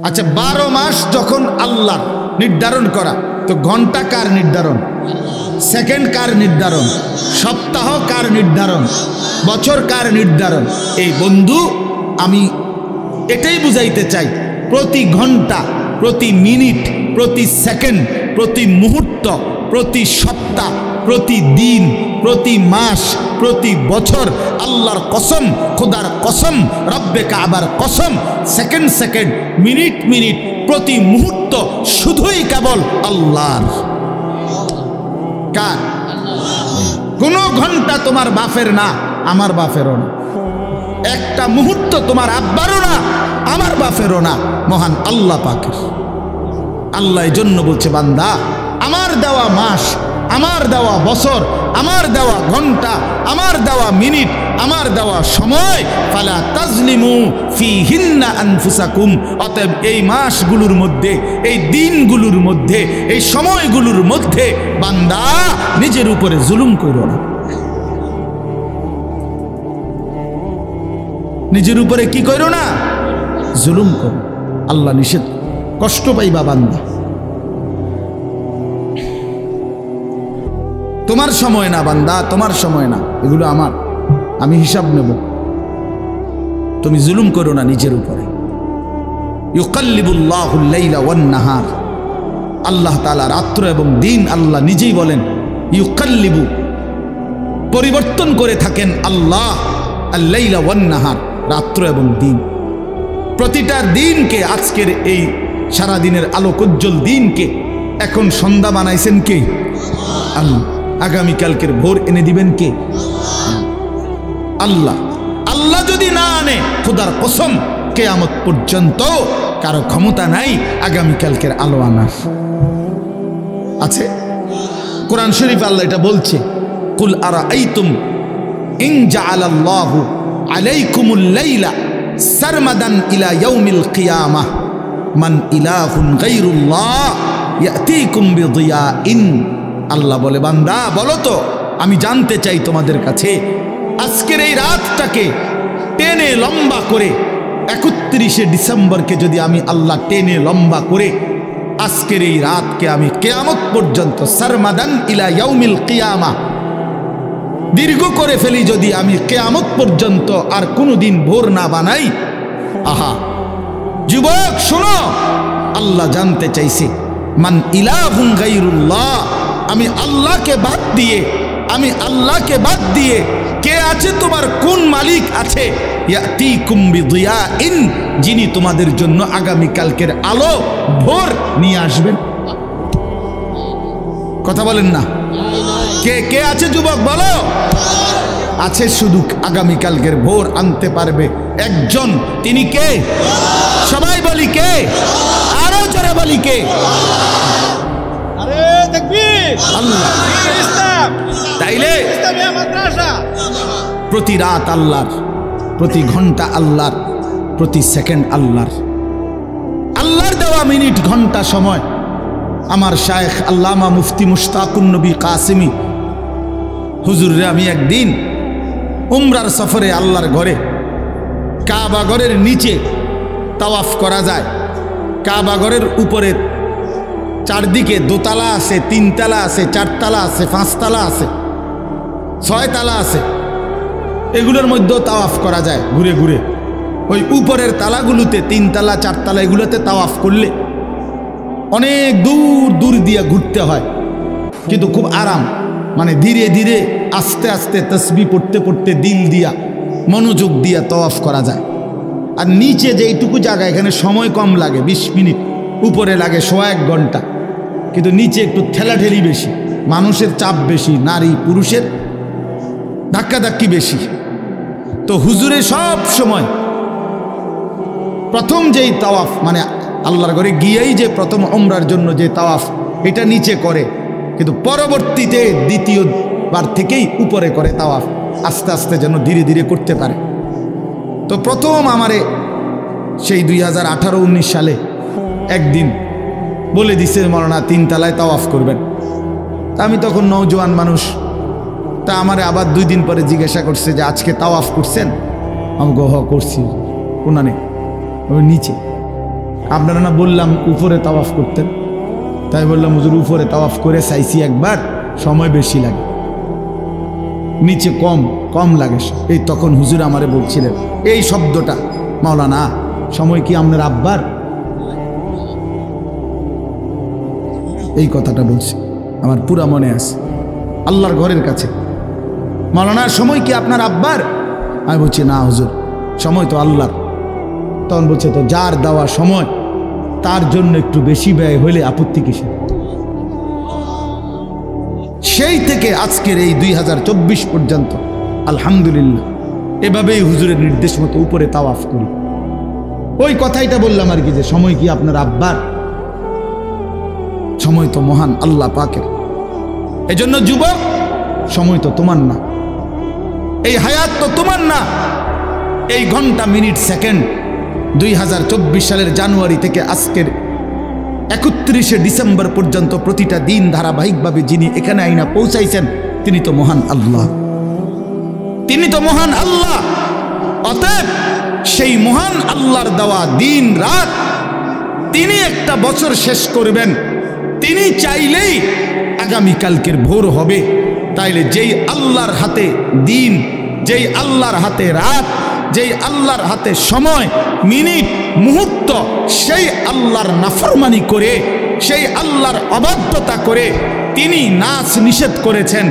আচ্ছা 12 মাস যখন আল্লাহ নির্ধারণ করা, তো ঘন্টা কার নির্ধারণ, সেকেন্ড কার নির্ধারণ, সপ্তাহ কার নির্ধারণ, বছর কার নির্ধারণ? এই বন্ধু আমি এটাই বুঝাইতে চাই, প্রতি ঘন্টা, প্রতি মিনিট, প্রতি সেকেন্ড, প্রতি মুহূর্ত, প্রতি সপ্তাহ, প্রতি দিন, প্রতি মাস, প্রতি বছর আল্লাহর কসম, খোদার কসম, রব্বে কাবার কসম, সেকেন্ড সেকেন্ড, মিনিট মিনিট, প্রতি মুহূর্ত শুধুই কেবল আল্লাহর। কার? কোনো ঘন্টা তোমার বাপের না, আমার বাপেরও না। একটা মুহূর্ত তোমার আব্বারও না, আমার বাপেরও না, মহান আল্লাহ পাকের। আল্লাহ এই জন্য বলছে, বান্দা আমার দেওয়া মাস, আমার দেওয়া বছর, আমার দেওয়া ঘন্টা, আমার দেওয়া মিনিট, আমার দেওয়া সময়, ফালা তাজলিমু ফিহিন্না আনফুসাকুম, অতএব এই মাসগুলোর মধ্যে, এই দিনগুলোর মধ্যে, এই সময়গুলোর মধ্যে বান্দা নিজের উপরে জুলুম করো না। নিজের উপরে কি করো না? জুলুম করো। আল্লাহ নিষেধ, কষ্ট পাইবা বান্দা। তোমার সময় না বান্দা, তোমার সময় না, এগুলো আমার, আমি হিসাব নেব। তুমি জুলুম করো না নিজের উপরে। ইউকাল্লিবুল্লাহুল লাইলা ওয়ান নাহার, আল্লাহ তাআলা রাত্র এবং দিন আল্লাহ নিজেই বলেন ইউকাল্লিবু, পরিবর্তন করে থাকেন আল্লাহ, আল লাইলা ওয়ান নাহার, রাত্র এবং দিন। প্রতিটা দিনকে, আজকের এই সারাদিনের আলোকোজ্জ্বল দিনকে এখন সন্ধ্যা বানাইছেন কে? আল্লাহ। আগামীকালকের ভোর এনে দিবেন কে? আল্লাহ। আল্লাহ যদি না আনে, খোদার কসম কিয়ামত পর্যন্ত কারো ক্ষমতা নাই আগামীকালকের আলো আনার। আছে কোরআন শরীফ আল্লাহ এটা বলছে, কুল আরাআইতুম ইন জাআলাল্লাহু আলাইকুমুল লাইলা সারমাদান ইলা ইয়াউমিল কিয়ামাহ মান ইলাহুন গায়রুল্লাহ ইয়াতিকুম বিদিয়াইন। আল্লাহ বলে, বান্দা বলো তো, আমি জানতে চাই তোমাদের কাছে, আজকের এই রাতটাকে টেনে লম্বা করে 31শে ডিসেম্বরকে যদি আমি আল্লাহ টেনে লম্বা করে আজকের এই রাতকে আমি কিয়ামত পর্যন্ত, সারমাদান ইলা ইয়াউমিল কিয়ামা, দীর্ঘ করে ফেলি যদি আমি কিয়ামত পর্যন্ত, আর কোনোদিন ভোর না বানাই। আহা যুবক শোনো, আল্লাহ জানতে চাইছে মান ইলাহুন গায়রুল্লাহ, আমি আল্লাহকে বাদ দিয়ে, আমি আল্লাহকে বাদ দিয়ে কে আছে? তোমার কোন মালিক আছে? ইয়াতিকুম বিদিয়াইন, যিনি তোমাদের জন্য আগামীকালকের আলো ভোর নিয়ে আসবেন। কথা বলেন না, কে কে আছে যুবক বলো? আছে, শুধু আগামীকালকের ভোর আনতে পারবে একজন, তিনি কে? সবাই বলি কে? আরো জোরে বলি কে? আল্লাহ। তাইলে প্রতি রাত আল্লাহর, প্রতি ঘন্টা আল্লাহর, প্রতি সেকেন্ড আল্লাহর। আল্লাহর দেওয়া মিনিট ঘন্টা সময়। আমার শায়েখ আল্লামা মুফতি মুশতাকুন নবী কাসিমি হুজুরে আমি একদিন উমরার সফরে আল্লাহর ঘরে, কাবা ঘরের নিচে তাওয়াফ করা যায়। কাবা ঘরের উপরে চারদিকে দোতলা আছে, তিনতলা আছে, চারতলা আছে, পাঁচতলা আছে, ছয়তলা আছে। এগুলোর মধ্যেও তাওয়াফ করা যায় ঘুরে ঘুরে। ওই উপরের তালাগুলোতে, তিনতলা চারতলা, এগুলোতে তাওয়াফ করলে অনেক দূর দূর দিয়ে ঘুরতে হয়, কিন্তু খুব আরাম, মানে ধীরে ধীরে আস্তে আস্তে তসবিহ পড়তে পড়তে দিল দিয়া, মনোযোগ দিয়া তাওয়াফ করা যায়। আর নিচে যে এইটুকু জায়গা, এখানে সময় কম লাগে, 20 মিনিট, উপরে লাগে 1.5 ঘন্টা। কিন্তু নিচে একটু ঠেলাঠেলি বেশি, মানুষের চাপ বেশি, নারী পুরুষের ধাক্কাধাক্কি বেশি। তো হুজুরে সব সময় প্রথম যেই তাওয়াফ, মানে আল্লাহর ঘরে গিয়েই যে প্রথম উমরার জন্য যে তাওয়াফ, এটা নিচে করে, কিন্তু পরবর্তীতে দ্বিতীয়বার থেকেই উপরে করে তাওয়াফ, আস্তে আস্তে যেন ধীরে ধীরে করতে পারে। তো প্রথম আমারে সেই 2018-19 সালে একদিন বলে দিছে, মৌলানা 3 তলায় তাওয়াফ করবেন। তা আমি তখন নওজোয়ান মানুষ, তা আমারে আবার 2 দিন পরে জিজ্ঞাসা করছে যে আজকে তাওয়াফ করছেন? আমি গো হ করছি। কোনানে? ওই নিচে। আপনারা না বললাম উপরে তাওয়াফ করতেন, তাই বললাম হুজুর উপরে তাওয়াফ করে চাইছি একবার, সময় বেশি লাগে, নিচে কম কম লাগে। এই তখন হুজুর আমারে বলছিলেন এই শব্দটা, মাওলানা সময় কি আপনার আব্বার, এই কথাটা বলছি, আমার পুরা মনে আছে। আল্লাহর ঘরের কাছে, মাওলানা সময় কি আপনার আব্বার? আমি বলছি না হুজুর, সময় তো আল্লাহর। তখন বলছে তো যার দেওয়া সময় তার জন্য একটু বেশি ব্যয় হইলে আপত্তি কিসে? সেই থেকে আজকের এই 2024 পর্যন্ত আলহামদুলিল্লাহ এভাবেই হুজুরের নির্দেশ মতো উপরে তাওয়াফ করি। ওই কথাইটা বললাম আর কি, যে সময় কি আপনার আব্বার? সময় তো মহান আল্লাহ পাকের। এজন্য যুবক, সময় তো তোমার না, এই হায়াত তো তোমার না। এই ঘন্টা মিনিট সেকেন্ড 2024 সালের জানুয়ারি থেকে আজকের 31শে ডিসেম্বর পর্যন্ত প্রতিটা দিন ধারাবাহিকভাবে যিনি এখানে আইনা পৌঁছাইছেন তিনি তো মহান আল্লাহ, তিনি তো মহান আল্লাহ। অতএব সেই মহান আল্লাহর দেওয়া দিন রাত, তিনি একটা বছর শেষ করবেন, তিনি চাইলেই আগামীকালকের ভোর হবে। তাইলে যেই আল্লাহর হাতে দিন, যেই আল্লাহর হাতে রাত, যেই আল্লাহর হাতে সময়, মিনিট, মুহূর্ত, সেই আল্লাহর নাফরমানি করে, সেই আল্লাহর অবাধ্যতা করে তিনি নাচ নিষেধ করেছেন,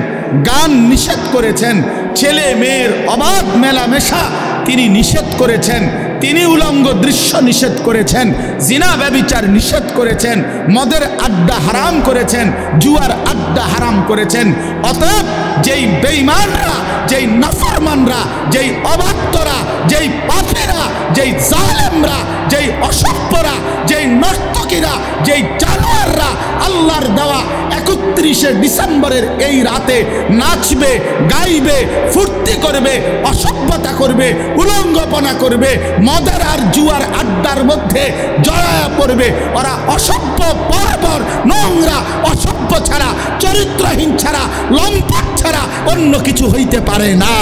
গান নিষেধ করেছেন, ছেলে মেয়ের অবাধ মেলামেশা তিনি নিষেধ করেছেন, তিনি উলঙ্গ দৃশ্য নিষেধ করেছেন, জিনা ব্যভিচার নিষেধ করেছেন, মদের আড্ডা হারাম করেছেন, জুয়ার আড্ডা হারাম করেছেন। অতএব যেই বেঈমানরা, যেই নাফরমানরা, যেই অবাধ্যরা, যেই পাপীরা, যেই জালেমরা, যেই অসভ্যরা, যেই নর্তকীরা, যেই জানোয়াররা আল্লাহর দেওয়া 31শে ডিসেম্বরের এই রাতে নাচবে, গাইবে, ফুর্তি করবে, অসভ্যতা করবে, উলঙ্গপনা করবে, মদের আর জুয়ার আড্ডার মধ্যে জড়ায়া পড়বে, ওরা অসভ্য, বর্বর, নোংরা, অসভ্য ছাড়া, চরিত্রহীন ছাড়া, লম্পট ছাড়া অন্য কিছু হইতে পারে না।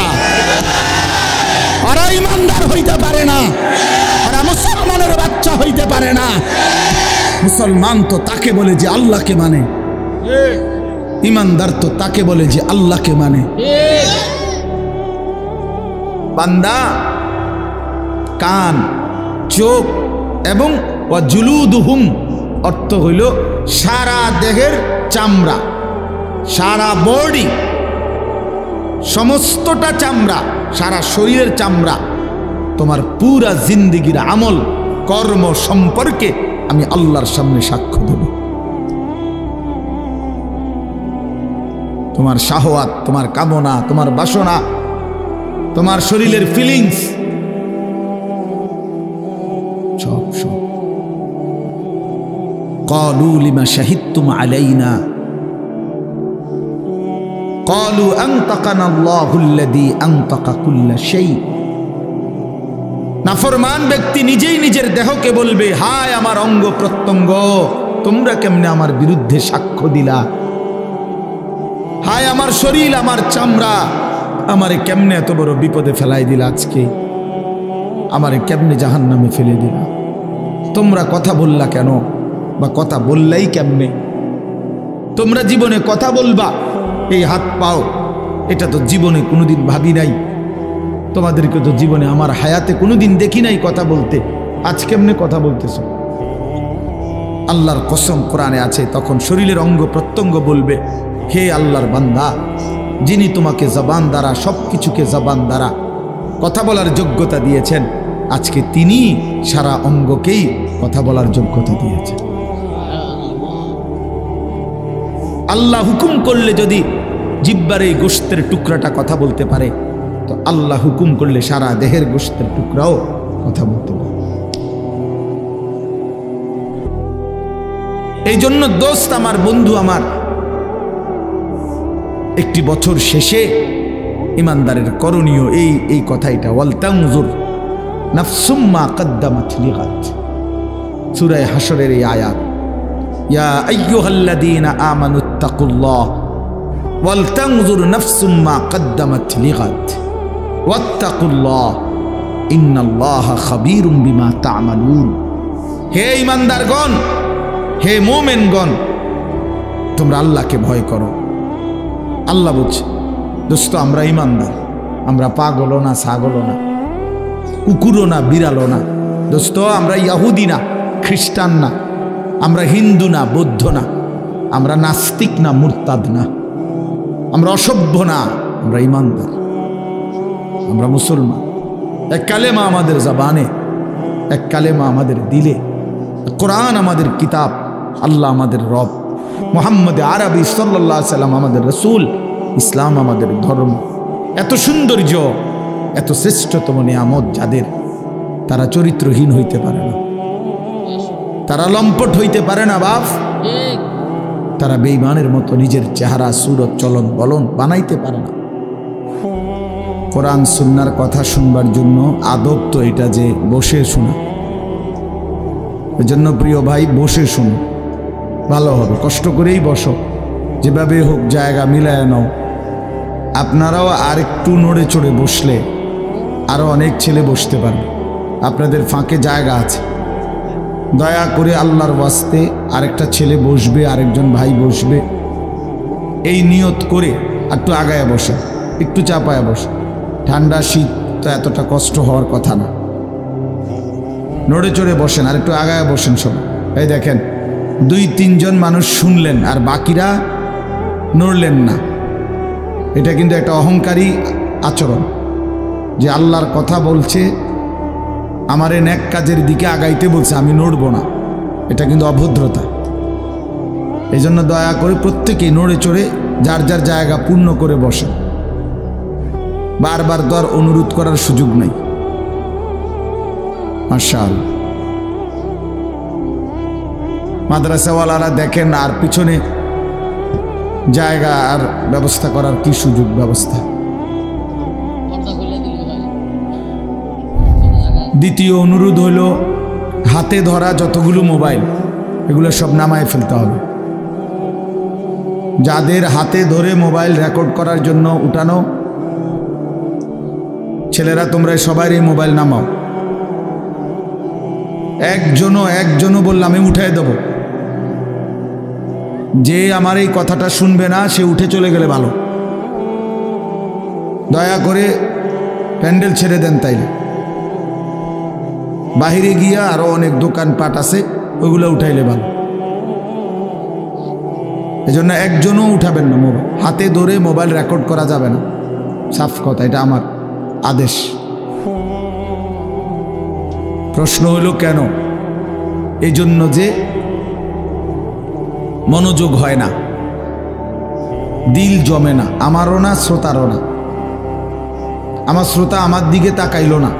ওরা ইমানদার হইতে পারে না, ওরা মুসলমানের বাচ্চা হইতে পারে না। মুসলমান তো তাকে বলে যে আল্লাহকে মানে, ইমানদার তো তাকে বলে যে আল্লাহকে মানে। বান্দা কান, চোখ এবং ওয়াজুলুদুহুম অর্থ হইল সারা দেহের চামড়া, সারা বডি, সমস্তটা চামড়া, সারা শরীরের চামড়া। তোমার পুরা জিন্দেগির আমল কর্ম সম্পর্কে আমি আল্লাহর সামনে সাক্ষ্য দেব। তোমার শাহওয়াত, তোমার কামনা, তোমার বাসনা, তোমার শরীরের ফিলিংস সব সব। ক্বালু লিমা শাহিদতুম আলাইনা ক্বালু আনতাকানা আল্লাহুল্লাযী আনতাকা কুল্লা শাই। নাফরমান ব্যক্তি নিজেই নিজের দেহকে বলবে, হায় আমার অঙ্গ প্রত্যঙ্গ, তোমরা কেমনে আমার বিরুদ্ধে সাক্ষ্য দিলা? হায় আমার শরীর, আমার চামড়া, আমারে কেমনে এত বড় বিপদে ফেলাই দিলা, আজকে আমারে কেমনে জাহান্নামে ফেলে দিলা? তোমরা কথা বললা কেন, বা কথা বললাই কেমনে? তোমরা জীবনে কথা বলবা, এই হাত পাও, এটা তো জীবনে কোনোদিন ভাবি নাই। তোমাদেরকে তো জীবনে আমার হায়াতে কোনোদিন দেখি নাই কথা বলতে, আজ কেমনে কথা বলতেছ? আল্লাহর কসম কোরআনে আছে, তখন শরীরের অঙ্গ প্রত্যঙ্গ বলবে, হে আল্লাহর বান্দা, যিনি তোমাকে জবান দ্বারা, সব কিছুকে জবান দ্বারা কথা বলার যোগ্যতা দিয়েছেন, আজকে তিনি সারা অঙ্গকেই কথা বলার যোগ্যতা দিয়েছেন। আল্লাহ হুকুম করলে যদি জিহ্বার এই গোশতের টুকরাটা কথা বলতে পারে, তো আল্লাহ হুকুম করলে সারা দেহের গোশতের টুকরাও কথা বলতে পারে। এই জন্য দোস্ত আমার, বন্ধু আমার, একটি বছর শেষে ইমানদারের করণীয় এই কথাইটা, ওয়াল তানজুর নাফসুম মা কদ্দামাত লিগাদ। সূরা হাশরের এই আয়াত, ইয়া আইয়ুহাল্লাযীনা আমানুত্তাকুল্লাহ ওয়াল তানজুর নাফসুম মা কদ্দামাত লিগাদ ওয়াত্তাকুল্লাহ ইন্নাল্লাহা খাবীরুম বিমা তা'মালুন। হে ঈমানদারগণ, হে মুমিনগণ, তোমরা আল্লাহকে ভয় করো। আল্লাহ বলছে, দোস্ত আমরা ঈমানদার, আমরা পাগলও না, ছাগলও না, কুকুরও না, বিড়ালও না। দোস্ত আমরা ইহুদি না, খ্রিস্টান না, আমরা হিন্দু না, বৌদ্ধ না, আমরা নাস্তিক না, মুরতাদ না, আমরা অসভ্য না, আমরা ঈমানদার, আমরা মুসলমান। এক কালেমা আমাদের জবানে, এক কালেমা আমাদের দিলে, কোরআন আমাদের কিতাব, আল্লাহ আমাদের রব, মুহাম্মদ আরবি সাল্লাল্লাহু আলাইহি সাল্লাম আমাদের রসুল, ইসলাম আমাদের ধর্ম। এত সৌন্দর্য, এত শ্রেষ্ঠতম নিয়ামত যাদের, তারা চরিত্রহীন হইতে পারে না, তারা লম্পট হইতে পারে না বাপ, তারা বেঈমানের মতো নিজের চেহারা, সুরত, চলন বলন বানাইতে পারে না। কোরআন সুন্নাহর কথা শুনবার জন্য আদব তো এটা যে বসে শোনা। এজন্য প্রিয় ভাই, বসে শুনো, ভালো হবে। কষ্ট করেই বসো, যেভাবে হোক জায়গা মিলায় নাও। আপনারাও আর একটু নড়ে চড়ে বসলে আরো অনেক ছেলে বসতে পারবে, আপনাদের ফাঁকে জায়গা আছে। দয়া করে আল্লাহর ওয়াস্তে আরেকটা ছেলে বসবে, আরেকজন ভাই বসবে, এই নিয়ত করে একটু আগায় বসে, একটু চাপায় বসে। ঠান্ডা শীত তো এতটা কষ্ট হওয়ার কথা না। নড়ে চড়ে বসেন, আর একটু আগায় বসেন সব। এই দেখেন, 2-3 জন মানুষ শুনলেন আর বাকিরা নড়লেন না। এটা কিন্তু একটা অহংকারী আচরণ, যে আল্লাহর কথা বলছে, আমার এই নেক কাজের দিকে আগাইতে বলছে, আমি নড়ব না। এটা কিন্তু অভদ্রতা। এই জন্য দয়া করে প্রত্যেকেই নড়ে চড়ে যার যার জায়গা পূর্ণ করে বসেন। বারবার তো আর অনুরোধ করার সুযোগ নেই। মাশাআল্লাহ। মাদ্রাসাওয়ালারা দেখেন, আর পিছনে জায়গা আর ব্যবস্থা করার কি সুযোগ ব্যবস্থা। দ্বিতীয় অনুরোধ হইল, হাতে ধরা যতগুলো মোবাইল, এগুলো সব নামায় ফেলতে হবে। যাদের হাতে ধরে মোবাইল রেকর্ড করার জন্য উঠানো, ছেলেরা তোমরা সবাই এই মোবাইল নামাও। একজনও বললাম আমি উঠাই দেব। যে আমার এই কথাটা শুনবে না, সে উঠে চলে গেলে ভালো। দয়া করে প্যান্ডেল ছেড়ে দেন। তাইলে বাহিরে গিয়া আরো অনেক দোকানপাট আছে, ওইগুলো উঠাইলে ভালো। এজন্য একজনও উঠাবেন না মোবাইল। হাতে ধরে মোবাইল রেকর্ড করা যাবে না, সাফ কথা, এটা আমার আদেশ। প্রশ্ন হইল কেন? এই জন্য যে মনোযোগ হয় না, দিল জমে না, আমারও না, শ্রোতারও না। আমার শ্রোতা আমার দিকে তাকাইল না,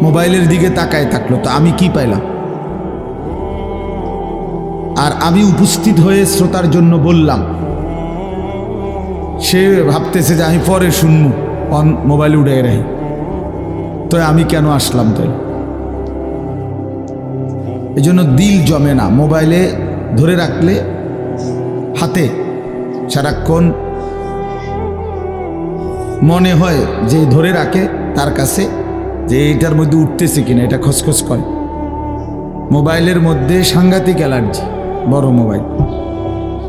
মোবাইলের দিকে তাকায় থাকলো, তো আমি কি পাইলাম? আর আমি উপস্থিত হয়ে শ্রোতার জন্য বললাম, সে ভাবতেছে যে আমি পরে শুনবো, মোবাইল উঠে রাখি, তো আমি কেন আসলাম? তাই এই জন্য দিল জমে না। মোবাইলে ধরে রাখলে হাতে সারাক্ষণ মনে হয় যে ধরে রাখে তার কাছে যে এটার মধ্যে উঠতেছে কিনা, এটা খসখস করে। মোবাইলের মধ্যে সাংঘাতিক অ্যালার্জি, বড় মোবাইল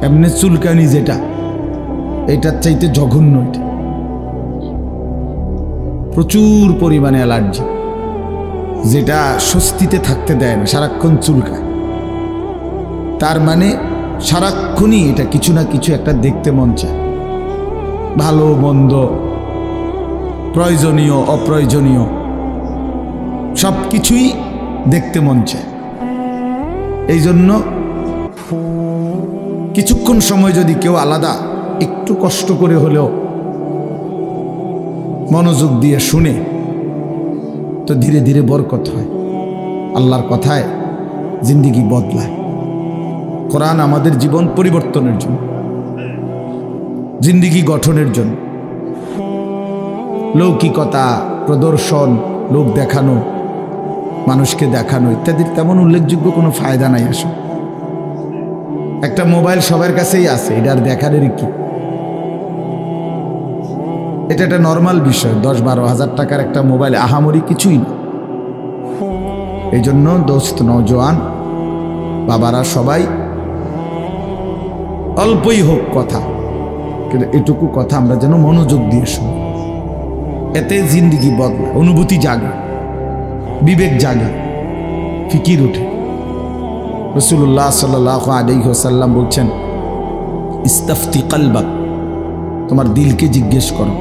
এমনি চুলকানি, যেটা এটার চাইতে জঘন্য। এটা প্রচুর পরিমাণে অ্যালার্জি, যেটা স্বস্তিতে থাকতে দেয় না, সারাক্ষণ চুলকায়। তার মানে সারাক্ষণই এটা কিছু না কিছু একটা দেখতে মন চায়, ভালো মন্দ, প্রয়োজনীয় অপ্রয়োজনীয় সব কিছুই দেখতে মন চায়। এই জন্য কিছুক্ষণ সময় যদি কেউ আলাদা একটু কষ্ট করে হলেও মনোযোগ দিয়ে শুনে, তো ধীরে ধীরে বরকত হয়। আল্লাহর কথায় জিন্দেগি বদলায়। কোরআন আমাদের জীবন পরিবর্তনের জন্য, জিন্দেগি গঠনের জন্য। লৌকিকতা, প্রদর্শন, লোক দেখানো, মানুষকে দেখানো ইত্যাদির তেমন উল্লেখযোগ্য কোনো ফায়দা নাই। আসলে একটা মোবাইল সবার কাছেই আছে, এটার দেখানোর কি? এটা একটা নর্মাল বিষয়। 10-12 হাজার টাকার একটা মোবাইল আহামরি কিছুই না। এই জন্য দোস্ত নওজোয়ান বাবারা সবাই অল্পই হোক কথা, কিন্তু এটুকু কথা আমরা যেন মনোযোগ দিয়ে শুনি। এতে জিন্দিগি বদলায়, অনুভূতি জাগে, বিবেক জাগে, ফিকির উঠে। রাসূলুল্লাহ সাল্লাল্লাহু আলাইহি ওয়াসাল্লাম বলছেন, ইস্তাফতি কলবাক, তোমার দিলকে জিজ্ঞেস করো,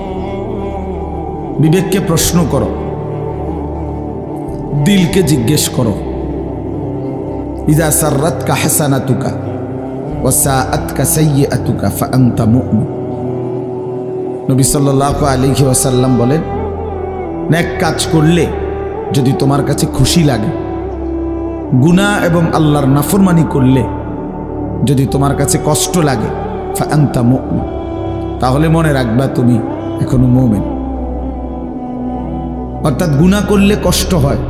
বিবেককে প্রশ্ন করো, দিলকে জিজ্ঞেস করো। ইযা সাররাতকা হাসানাতুকা ওয়া সাআতকা সাইয়্যাতুকা ফাআনতা মুমিন। নবী সাল্লাল্লাহু আলাইহি ওয়াসাল্লাম বলেন, নেক কাজ করলে যদি তোমার কাছে খুশি লাগে, গুনাহ এবং আল্লাহর নাফরমানি করলে যদি তোমার কাছে কষ্ট লাগে, ফাআনতা মুমিন, তাহলে মনে রাখবা তুমি এখনো মুমিন। অর্থাৎ গুনাহ করলে কষ্ট হয়,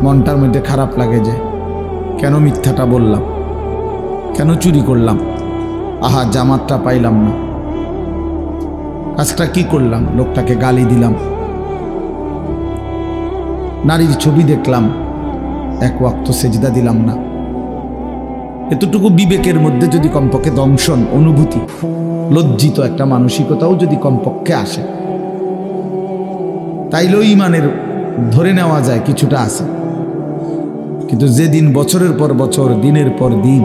মনটার মধ্যে খারাপ লাগে যে কেন মিথ্যাটা বললাম, কেন চুরি করলাম, আহা জামাতটা পাইলাম না, কাজটা কি করলাম, লোকটাকে গালি দিলাম, নারীর ছবি দেখলাম, এক ওয়াক্ত সেজদা দিলাম না। এতটুকু বিবেকের মধ্যে যদি কমপক্ষে দংশন, অনুভূতি, লজ্জিত একটা মানসিকতাও যদি কমপক্ষে আসে, তাইলেও ইমানের ধরে নেওয়া যায় কিছুটা আছে। কিন্তু যেদিন বছরের পর বছর, দিনের পর দিন,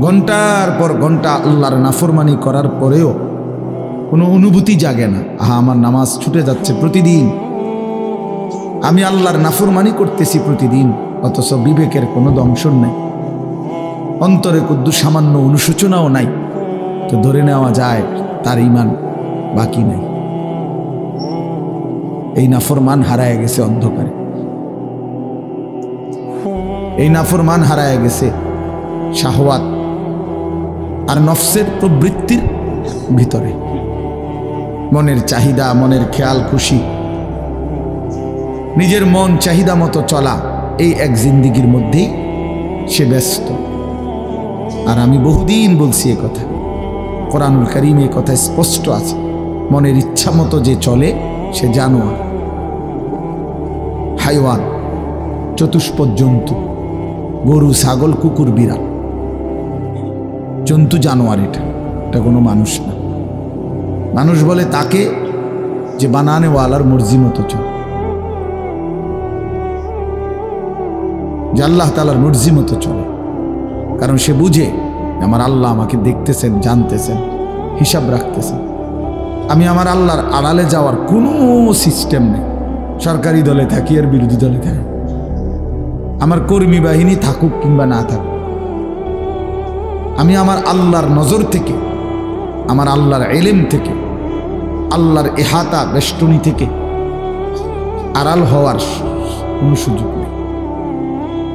ঘন্টার পর ঘন্টা আল্লাহর নাফরমানি করার পরেও কোনো অনুভূতি জাগে না, আহা আমার নামাজ ছুটে যাচ্ছে প্রতিদিন, আমি আল্লাহর নাফরমানি করতেছি প্রতিদিন, অথচ বিবেকের কোনো দংশন নাই, অন্তরে কুদ্দু সামান্য অনুশোচনাও নাই, তো ধরে নেওয়া যায় তার ঈমান বাকি নাই। এই নাফরমান হারায় গেছে অন্ধকারে, এই নাফরমান হারায় গেছে শাহওয়াত আর নফসের প্রবৃত্তির ভিতরে। মনের চাহিদা, মনের খেয়াল খুশি, নিজের মন চাহিদা মতো চলা, এই এক জিন্দিগির মধ্যেই সে ব্যস্ত। আর আমি বহুদিন বলছি এ কথা, কোরআনুল কারীমে এ কথা স্পষ্ট আছে, মনের ইচ্ছা মতো যে চলে সে জানোয়ার, হাইওয়ান, চতুষ্পদ জন্তু, গরু, ছাগল, কুকুর, বিড়াল, জন্তু, জানোয়ার। এটা কোনো মানুষ না। মানুষ বলে তাকে যে বানানেওয়ালার মর্জি মতো চলে, যে আল্লাহ তাআলার মর্জি মতো চলে, কারণ সে বুঝে আমার আল্লাহ আমাকে দেখতেছেন, জানতেছেন, হিসাব রাখতেছেন। আমি আমার আল্লাহর আড়ালে যাওয়ার কোনো সিস্টেম নেই, সরকারি দলে থাকি আর বিরোধী দলে থাকি, আমার কর্মী বাহিনী থাকুক কিংবা না থাকুক, আমি আমার আল্লাহর নজর থেকে, আমার আল্লাহর ইলম থেকে, আল্লাহর ইহাতা বেষ্টনী থেকে আড়াল হওয়ার কোনো সুযোগ নেই।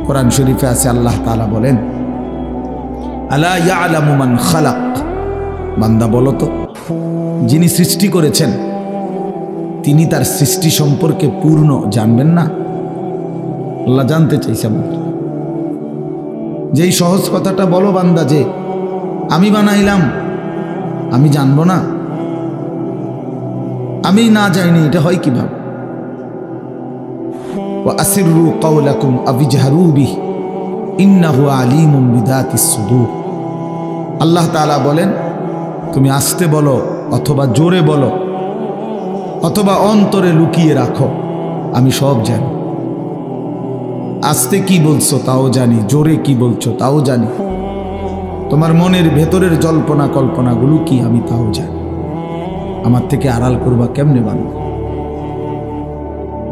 কোরআন শরীফে আছে, আল্লাহ তাআলা বলেন, আলা ইয়ালামু মান খালাক, বান্দা বলো তো, যিনি সৃষ্টি করেছেন তিনি তার সৃষ্টি সম্পর্কে পূর্ণ জানবেন না? আল্লাহ জানতে চাইছে। যেই সহজ কথাটা বলো বান্দা, যে আমি বানাইলাম, আমি জানবো না, আমি না জানি, এটা হয় কিভাবে? ওয়া আসিররু কাওলাকুম আবিজহারু বিহি ইন্নাহু আলিমুম বিযাতিস সুদূর। আল্লাহ তাআলা বলেন, তুমি আস্তে বলো অথবা জোরে বলো অথবা অন্তরে লুকিয়ে রাখো, আমি সব জানি। আস্তে কি বলছো তাও জানি, জোরে কি বলছো তাও জানি, তোমার মনের ভেতরের জল্পনা কল্পনাগুলো কি আমি তাও জানি। আমার থেকে আড়াল করবা কেমনে বান্দা?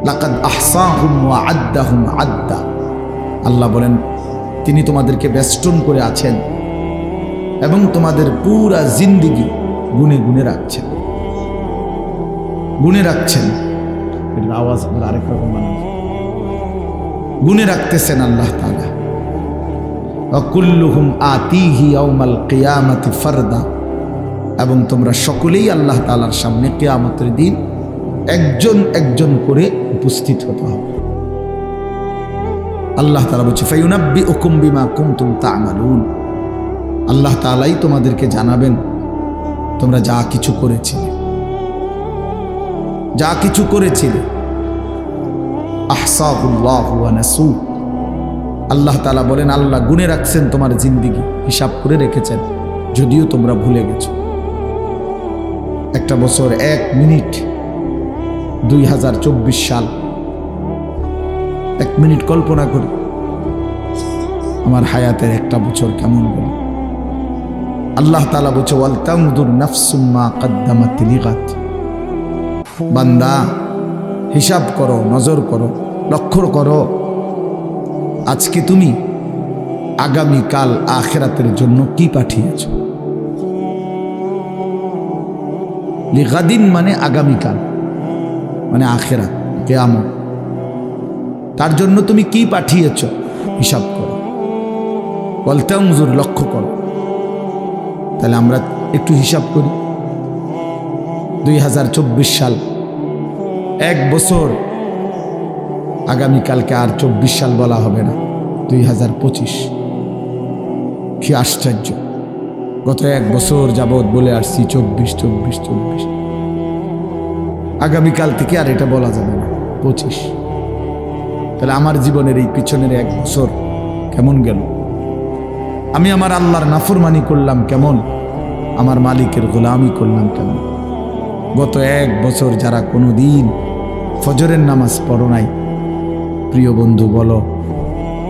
লাকাদ আহসাহুম ওয়া আদ্দাহুম আদ্দা। আল্লাহ বলেন, তিনি তোমাদেরকে বেষ্টন করে আছেন এবং তোমাদের পুরা জিন্দিগি গুনে গুনে রাখছেন, গুনে রাখছেন। এর আওয়াজ আরেক রকম বানানো, গুনে রাখতেছেন আল্লাহ তাআলা। ওয়া কুল্লুহুম আতিহি ইয়াউমাল কিয়ামাতি ফারদা, এবং তোমরা সকলেই আল্লাহ তাআলার সামনে কিয়ামতের দিন একজন একজন করে উপস্থিত হতে হবে। আল্লাহ তাআলা বলছে, ফায়ুনাব্বিউকুম বিমা কুনতুম তা'মালুন। আল্লাহ তাআলাই তোমাদেরকে জানাবেন তোমরা যা কিছু করেছিলে, যা কিছু করেছিলে। আহসাহুল্লাহু ওয়া নাসু। আল্লাহ তাআলা বলেন আল্লাহ গুনে রাখছেন তোমার জিন্দেগি, হিসাব করে রেখেছেন, যদিও তোমরা ভুলে গেছো। একটা বছর 1 মিনিট, 2024 সাল, 1 মিনিট কল্পনা করি আমার হায়াতের একটা বছর কেমন গেল। আল্লাহ তাআলা বলছে ওয়াল তানজুর নাফসুম মা কদ্দামাত লিগাদ। বান্দা হিসাব করো, নজর করো, লক্ষ্য করো আজকে তুমি আগামী কাল আখিরাতের জন্য কি পাঠিয়েছ। লিগাদিন মানে আগামীকাল, মানে আখিরাত, কিয়ামত। তার জন্য তুমি কি পাঠিয়েছ হিসাব করো। ওয়াল তানজুর, লক্ষ্য করো। তাহলে আমরা একটু হিসাব করি। 2024 সাল, 1 বছর, আগামীকালকে আর 24 সাল বলা হবে না, 2025। কি আশ্চর্য! গত 1 বছর যাবৎ বলে আসছি 24। আগামীকাল থেকে আর এটা বলা যাবে না, 25। তাহলে আমার জীবনের এই পিছনের 1 বছর কেমন গেল? আমি আমার আল্লাহর নাফরমানি করলাম কেমন? আমার মালিকের গোলামি করলাম কেমন? গত 1 বছর যারা কোনো দিন ফজরের নামাজ পড়ো নাই, প্রিয় বন্ধু বলো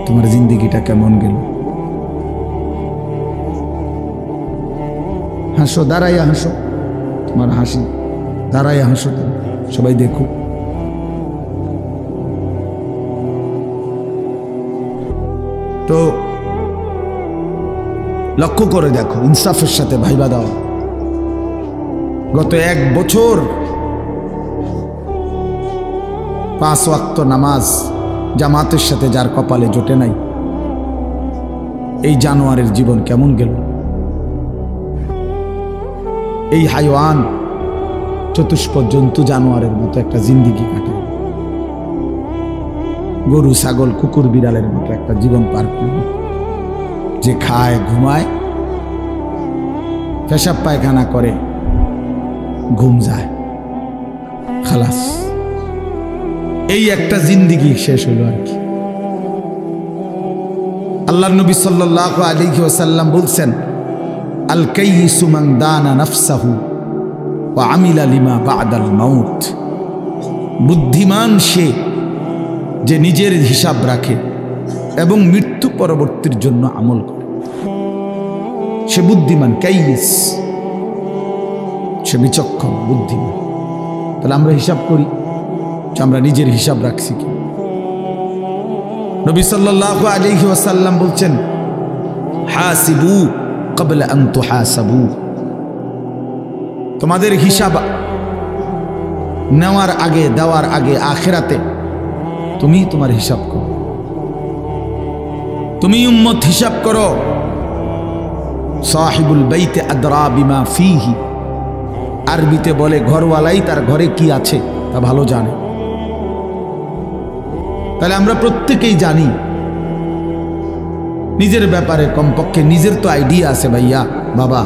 তোমার জিন্দেগিটা কেমন গেল? হাসো, দাঁড়াইয়া হাসো, তোমার হাসি দাঁড়াইয়া হাসো, সবাই দেখো। তো লক্ষ্য করে দেখো, ইনসাফের সাথে ভাইবা দাও। গত 1 বছর 5 ওয়াক্ত নামাজ জামাতের সাথে যার কপালে জোটে নাই, এই জানোয়ারের জীবন কেমন গেল? এই হাইওয়ান, চতুষ্প জন্তু জানোয়ারের মতো একটা জিন্দেগি কাটে, গরু ছাগল কুকুর বিড়ালের মতো একটা জীবন পার করল, যে খায় ঘুমায়, পেশাব পায়খানা করে, ঘুম যায়, খালাস। এই একটা জিন্দেগি শেষ হলো আর কি। আল্লাহর নবী সাল্লাল্লাহু আলাইহি ওয়াসাল্লাম বলছেন আল কাইয়িসু মান দানা নাফসাহু ওয়া আমিলা লিমা বা'দাল মাউত। বুদ্ধিমান সে যে নিজের হিসাব রাখে এবং মৃত্যু পরবর্তীর জন্য আমল করে, সে বুদ্ধিমান। কাইয়িস, সে বিচক্ষণ, বুদ্ধিমান। তাহলে আমরা হিসাব করি যে আমরা নিজের হিসাব রাখছি কি? নবী সাল্লাল্লাহু আলাইহি ওয়াসাল্লাম বলছেন হাসিবু ক্বাবলা আন তুহাসাবু। তোমাদের হিসাব নেওয়ার আগে, দেওয়ার আগে আখিরাতে তুমি তোমার হিসাব করো। তুমি উম্মত হিসাব করো। সাহিবুল বাইতে আদরা বিমা ফিহি, আরবিতে বলে ঘরওয়ালাই তার ঘরে কি আছে তা ভালো জানে। তাহলে আমরা প্রত্যেকেই জানি নিজের ব্যাপারে, কমপক্ষে নিজের তো আইডিয়া আছে ভাইয়া বাবা,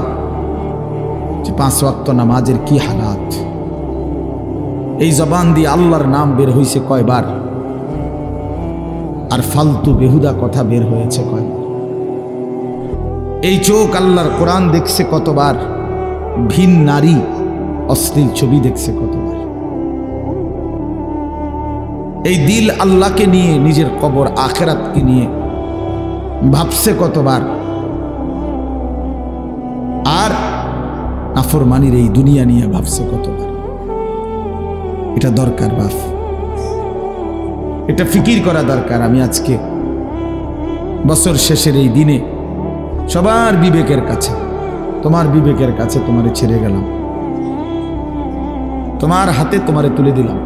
যে 5 ওয়াক্ত নামাজের কি হালাত। এই জবান দিয়ে আল্লাহর নাম বের হয়েছে কয়বার, আর ফালতু বেহুদা কথা বের হয়েছে কয়বার। এই চোখ আল্লাহর কোরআন দেখছে কতবার, ভিন নারী অশ্লীল ছবি দেখছে কতবার। এই দিল আল্লাহকে নিয়ে, নিজের কবর আখিরাতকে নিয়ে ভাবছে কতবার। আর নাফরমানির এই দুনিয়া নিয়ে ভাবছে কতবার। এটা দরকার বাপ, এটা ফিকির করা দরকার। আমি আজকে বছর শেষের এই দিনে সবার বিবেকের কাছে, তোমার বিবেকের কাছে তোমারে ছেড়ে গেলাম, তোমার হাতে তোমারে তুলে দিলাম,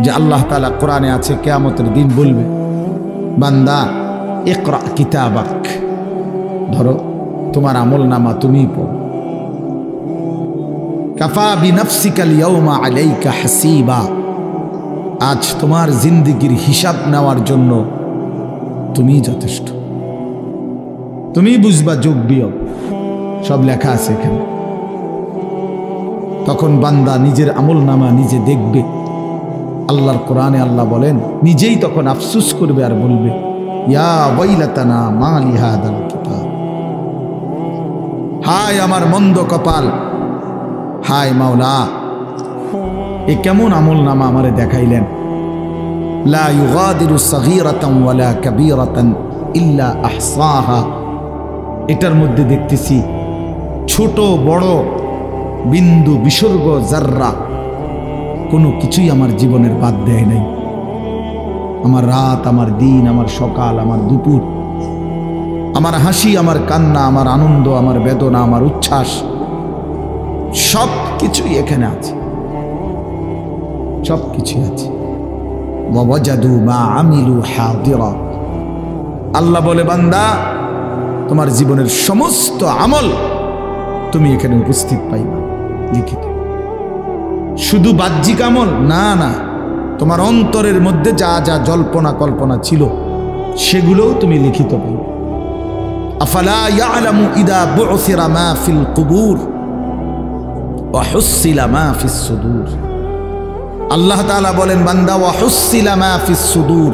যে আল্লাহ তাআলা কোরআনে আছে কিয়ামতের দিন বলবে বান্দা ইকরা কিতাবাক, ধরো তোমার আমল নামা তুমি পড়ো। কাফা বিনাফসিকা আল-ইয়াওমা আলাইকা হাসিবা, আজ তোমার জিন্দেগির হিসাব নেওয়ার জন্য তুমি যথেষ্ট। তুমি বুঝবা যোগ বিয়োগ সব লেখা আছে এখানে। তখন বান্দা নিজের আমল নামা নিজে দেখবে আল্লাহর কোরআনে আল্লাহ বলেন, নিজেই তখন আফসুস করবে আর বলবে, ইয়া ওয়াইলাতানা মা লিহাদাল কিতাব, হায় আমার মন্দ কপাল, হায় মাওলা, এ কেমন আমল নামা আমারে দেখাইলেন। লা ইউগাদিরু সাগীরাতান ওয়ালা কাবীরাতান ইল্লা আহসাহা, এটার মধ্যে দেখতেছি ছোট বড় বিন্দু বিসর্গ জাররা কোনো কিছুই আমার জীবনের বাদ দেয় নাই। আমার রাত, আমার দিন, আমার সকাল, আমার দুপুর, আমার হাসি, আমার কান্না, আমার আনন্দ, আমার বেদনা, আমার উচ্ছ্বাস, সব কিছুই এখানে আছে, সব কিছুই আছে। ওয়াজাদু মা আমিলু হাদিরা, আল্লাহ বলে, বান্দা তোমার জীবনের সমস্ত আমল তুমি এখানে উপস্থিত পাইবা লিখিত। শুধু বাহ্যিক আমল না, না, তোমার অন্তরের মধ্যে যা যা জল্পনা কল্পনা ছিল সেগুলোও তুমি লিখিত পাইবে। আফালা ইয়ালামু ইদা বু'সিরা মা ফিল কুবুর ওয়া হুসিলা মা ফিস সুদূর। আল্লাহ তাআলা বলেন, বান্দা, ওয়া হুসিলা মা ফিস সুদূর,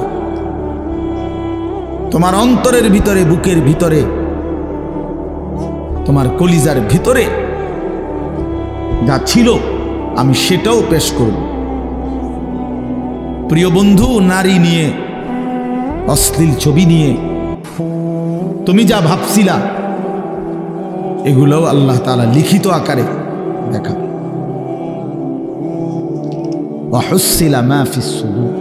তোমার অন্তরের ভিতরে, বুকের ভিতরে, তোমার কলিজার ভিতরে যা ছিল আমি সেটাও পেশ করব। প্রিয় বন্ধু, নারী নিয়ে, অশ্লীল ছবি নিয়ে তুমি যা ভাবছিলা এগুলোও আল্লাহ তাআলা লিখিত আকারে দেখাবে। ওয়াহুসিলা মা ফিস সুদূর,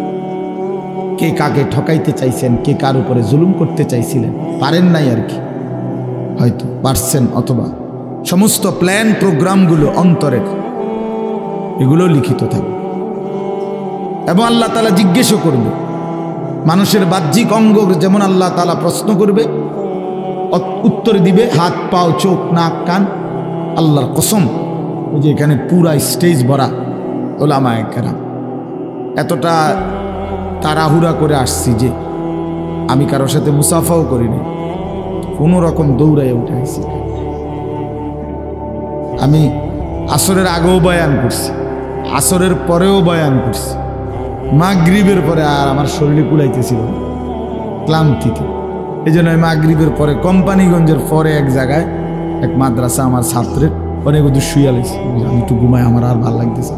কে কাকে ঠকাইতে চাইছেন, কে কার উপরে জুলুম করতে চাইছিলেন, পারেন নাই আর কি, হয়তো পারছেন, অথবা সমস্ত প্ল্যান প্রোগ্রামগুলো অন্তরের, এগুলো লিখিত থাকবে। এবং আল্লাহ তাআলা জিজ্ঞেসও করবে, মানুষের বাহ্যিক অঙ্গ যেমন আল্লাহ তাআলা প্রশ্ন করবে, উত্তর দিবে হাত, পাও, চোখ, নাক, কান। আল্লাহর কসম, ওই যে এখানে পুরা স্টেজ ভরা ওলামায়ে কেরাম, এতটা তাড়াহুড়া করে আসছি যে আমি কারোর সাথে মুসাফাও করিনি, কোনো রকম দৌড়াই উঠে আসছি। আমি আসরের আগেও বয়ান করছি, আসরের পরেও বয়ান করছি, মাগরিবের পরে আর আমার শরীরে কুলাইতেছিল ক্লান্তিতে। এই জন্য মাগরিবের পরে কোম্পানিগঞ্জের পরে এক জায়গায় এক মাদ্রাসা আমার ছাত্রের অনেক দূর শুয়ে লেছি, আমি একটু ঘুমাই, আমার আর ভালো লাগতেছে,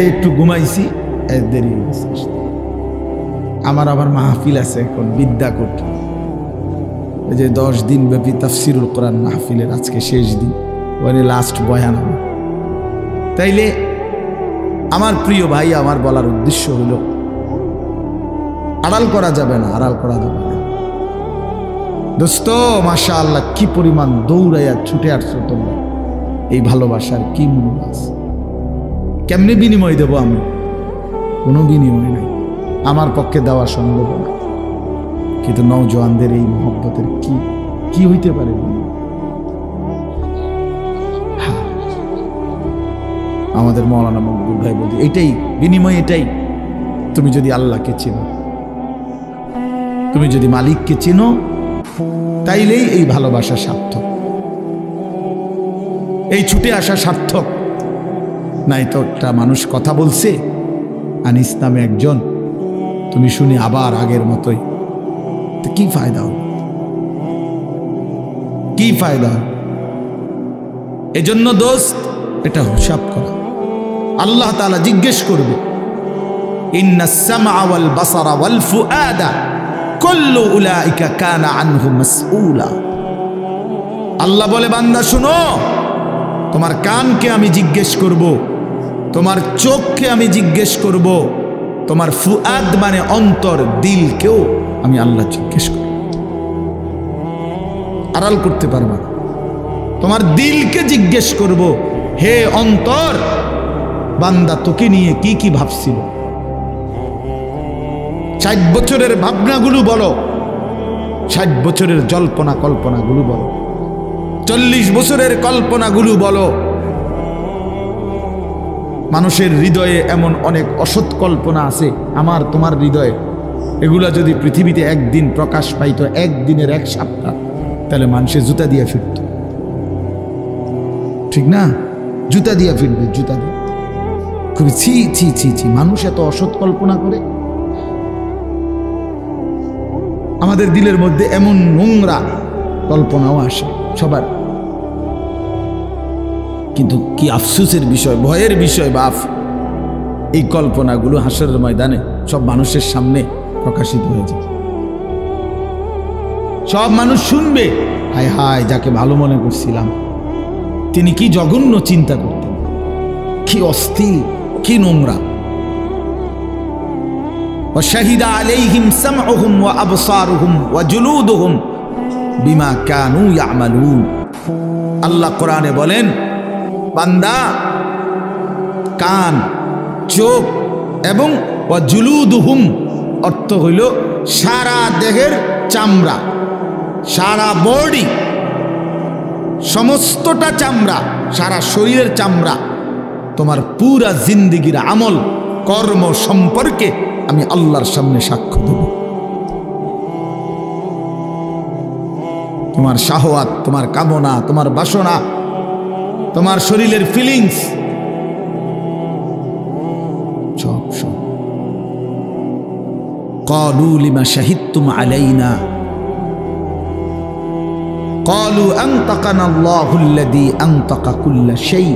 একটু ঘুমাইছি, দেরি হয়ে গেছে। আমার আবার মাহফিল আছে এখন বিদ্যাকূট, এই যে 10 দিন ব্যাপী তাফসিরুল কোরআন মাহফিলের আজকে শেষ দিন, ওখানে লাস্ট বয়ান হবে। তাইলে আমার প্রিয় ভাই, আমার বলার উদ্দেশ্য হলো, আড়াল করা যাবে না, আড়াল করা যাবে না। দোস্ত, মাশাআল্লাহ, কি পরিমাণ দৌড়াইয়া ছুটে আসছো তোমরা, এই ভালোবাসার কি মূল্য আছে? কেমনে বিনিময় দেব আমি? কোনো বিনিময় নাই, আমার পক্ষে দেওয়া সম্ভব না। কিন্তু নওজোয়ানদের এই মহব্বতের কি হইতে পারে? আমাদের মাওলানা মকবুল ভাই বলি, এটাই বিনিময়, এটাই। তুমি যদি আল্লাহকে চেনো, তুমি যদি মালিককে চেনো, তাইলেই এই ভালোবাসা সার্থক, এই ছুটে আসা সার্থক। নাই তো একটা মানুষ কথা বলছে, আনিস নামে একজন, তুমি শুনি আবার আগের মতোই, তো কি ফায়দা হল? কি ফায়দা হল? এজন্য দোস্ত, এটা হিসাব করা। আল্লাহ তাআলা জিজ্ঞেস করবে, ইন্নাস সামআ ওয়াল বাসারা ওয়াল ফুআদা কুল্লু উলাইকা কানা আনহু মাসউলা। আল্লাহ বলে, বান্দা শুনো, তোমার কানকে আমি জিজ্ঞেস করব, তোমার চোখকে আমি জিজ্ঞেস করব, তোমার ফুআদ মানে অন্তর, দিলকেও আমি আল্লাহ জিজ্ঞেস করব। আড়াল করতে পারবা না। তোমার দিলকে জিজ্ঞেস করব, হে অন্তর, বান্দা তোকে নিয়ে কি কি ভাবছিল? 60 বছরের ভাবনাগুলো বলো, 60 বছরের জল্পনা কল্পনাগুলো বলো, 40 বছরের কল্পনাগুলো বলো। মানুষের হৃদয়ে এমন অনেক অসৎ কল্পনা আছে, আমার তোমার হৃদয়ে। এগুলা যদি পৃথিবীতে একদিন প্রকাশ পাইত, একদিনের এক সপ্তাহ, তাহলে মানুষের জুতা দিয়ে ফিরত, ঠিক না? জুতা দিয়ে ফিরবে, জুতা দিয়ে। খুবই ছি ছি ছি ছি, মানুষ এত অসৎ কল্পনা করে। আমাদের দিলের মধ্যে এমন নোংরা কল্পনাও আসে সবার। কিন্তু কি আফসোসের বিষয়, ভয়ের বিষয় বাপ, এই কল্পনাগুলো হাসরের ময়দানে সব মানুষের সামনে প্রকাশিত হয়ে যায়। সব মানুষ শুনবে, হায় হায় যাকে ভালো মনে করছিলাম তিনি কি জঘন্য চিন্তা করতেন, কি অস্থির, কি নোংরা। ওয়াশাহিদা আলাইহিম সামউহুম ওয়া আবসারুহুম ওয়া জুলুদুহুম বিমা কানু ইয়ামালুন। আল্লাহ কোরআনে বলেন, বান্দা কান, চোখ এবং ওয়া জুলুদুহুম অর্থ হইল সারা দেহের চামড়া, সারা বডি, সমস্তটা চামড়া, সারা শরীরের চামড়া, তোমার পুরা জিন্দেগির আমল কর্ম সম্পর্কে আমি আল্লাহর সামনে সাক্ষ্য দেব। তোমার শাহওয়াত, তোমার কামনা, তোমার বাসনা, তোমার শরীরের ফিলিংস সব সব। ক্বালু লিমা শাহিদতুম আলাইনা ক্বালু আনতাকানা আল্লাহুল্লাযী আনতাকা কুল্লা শাই।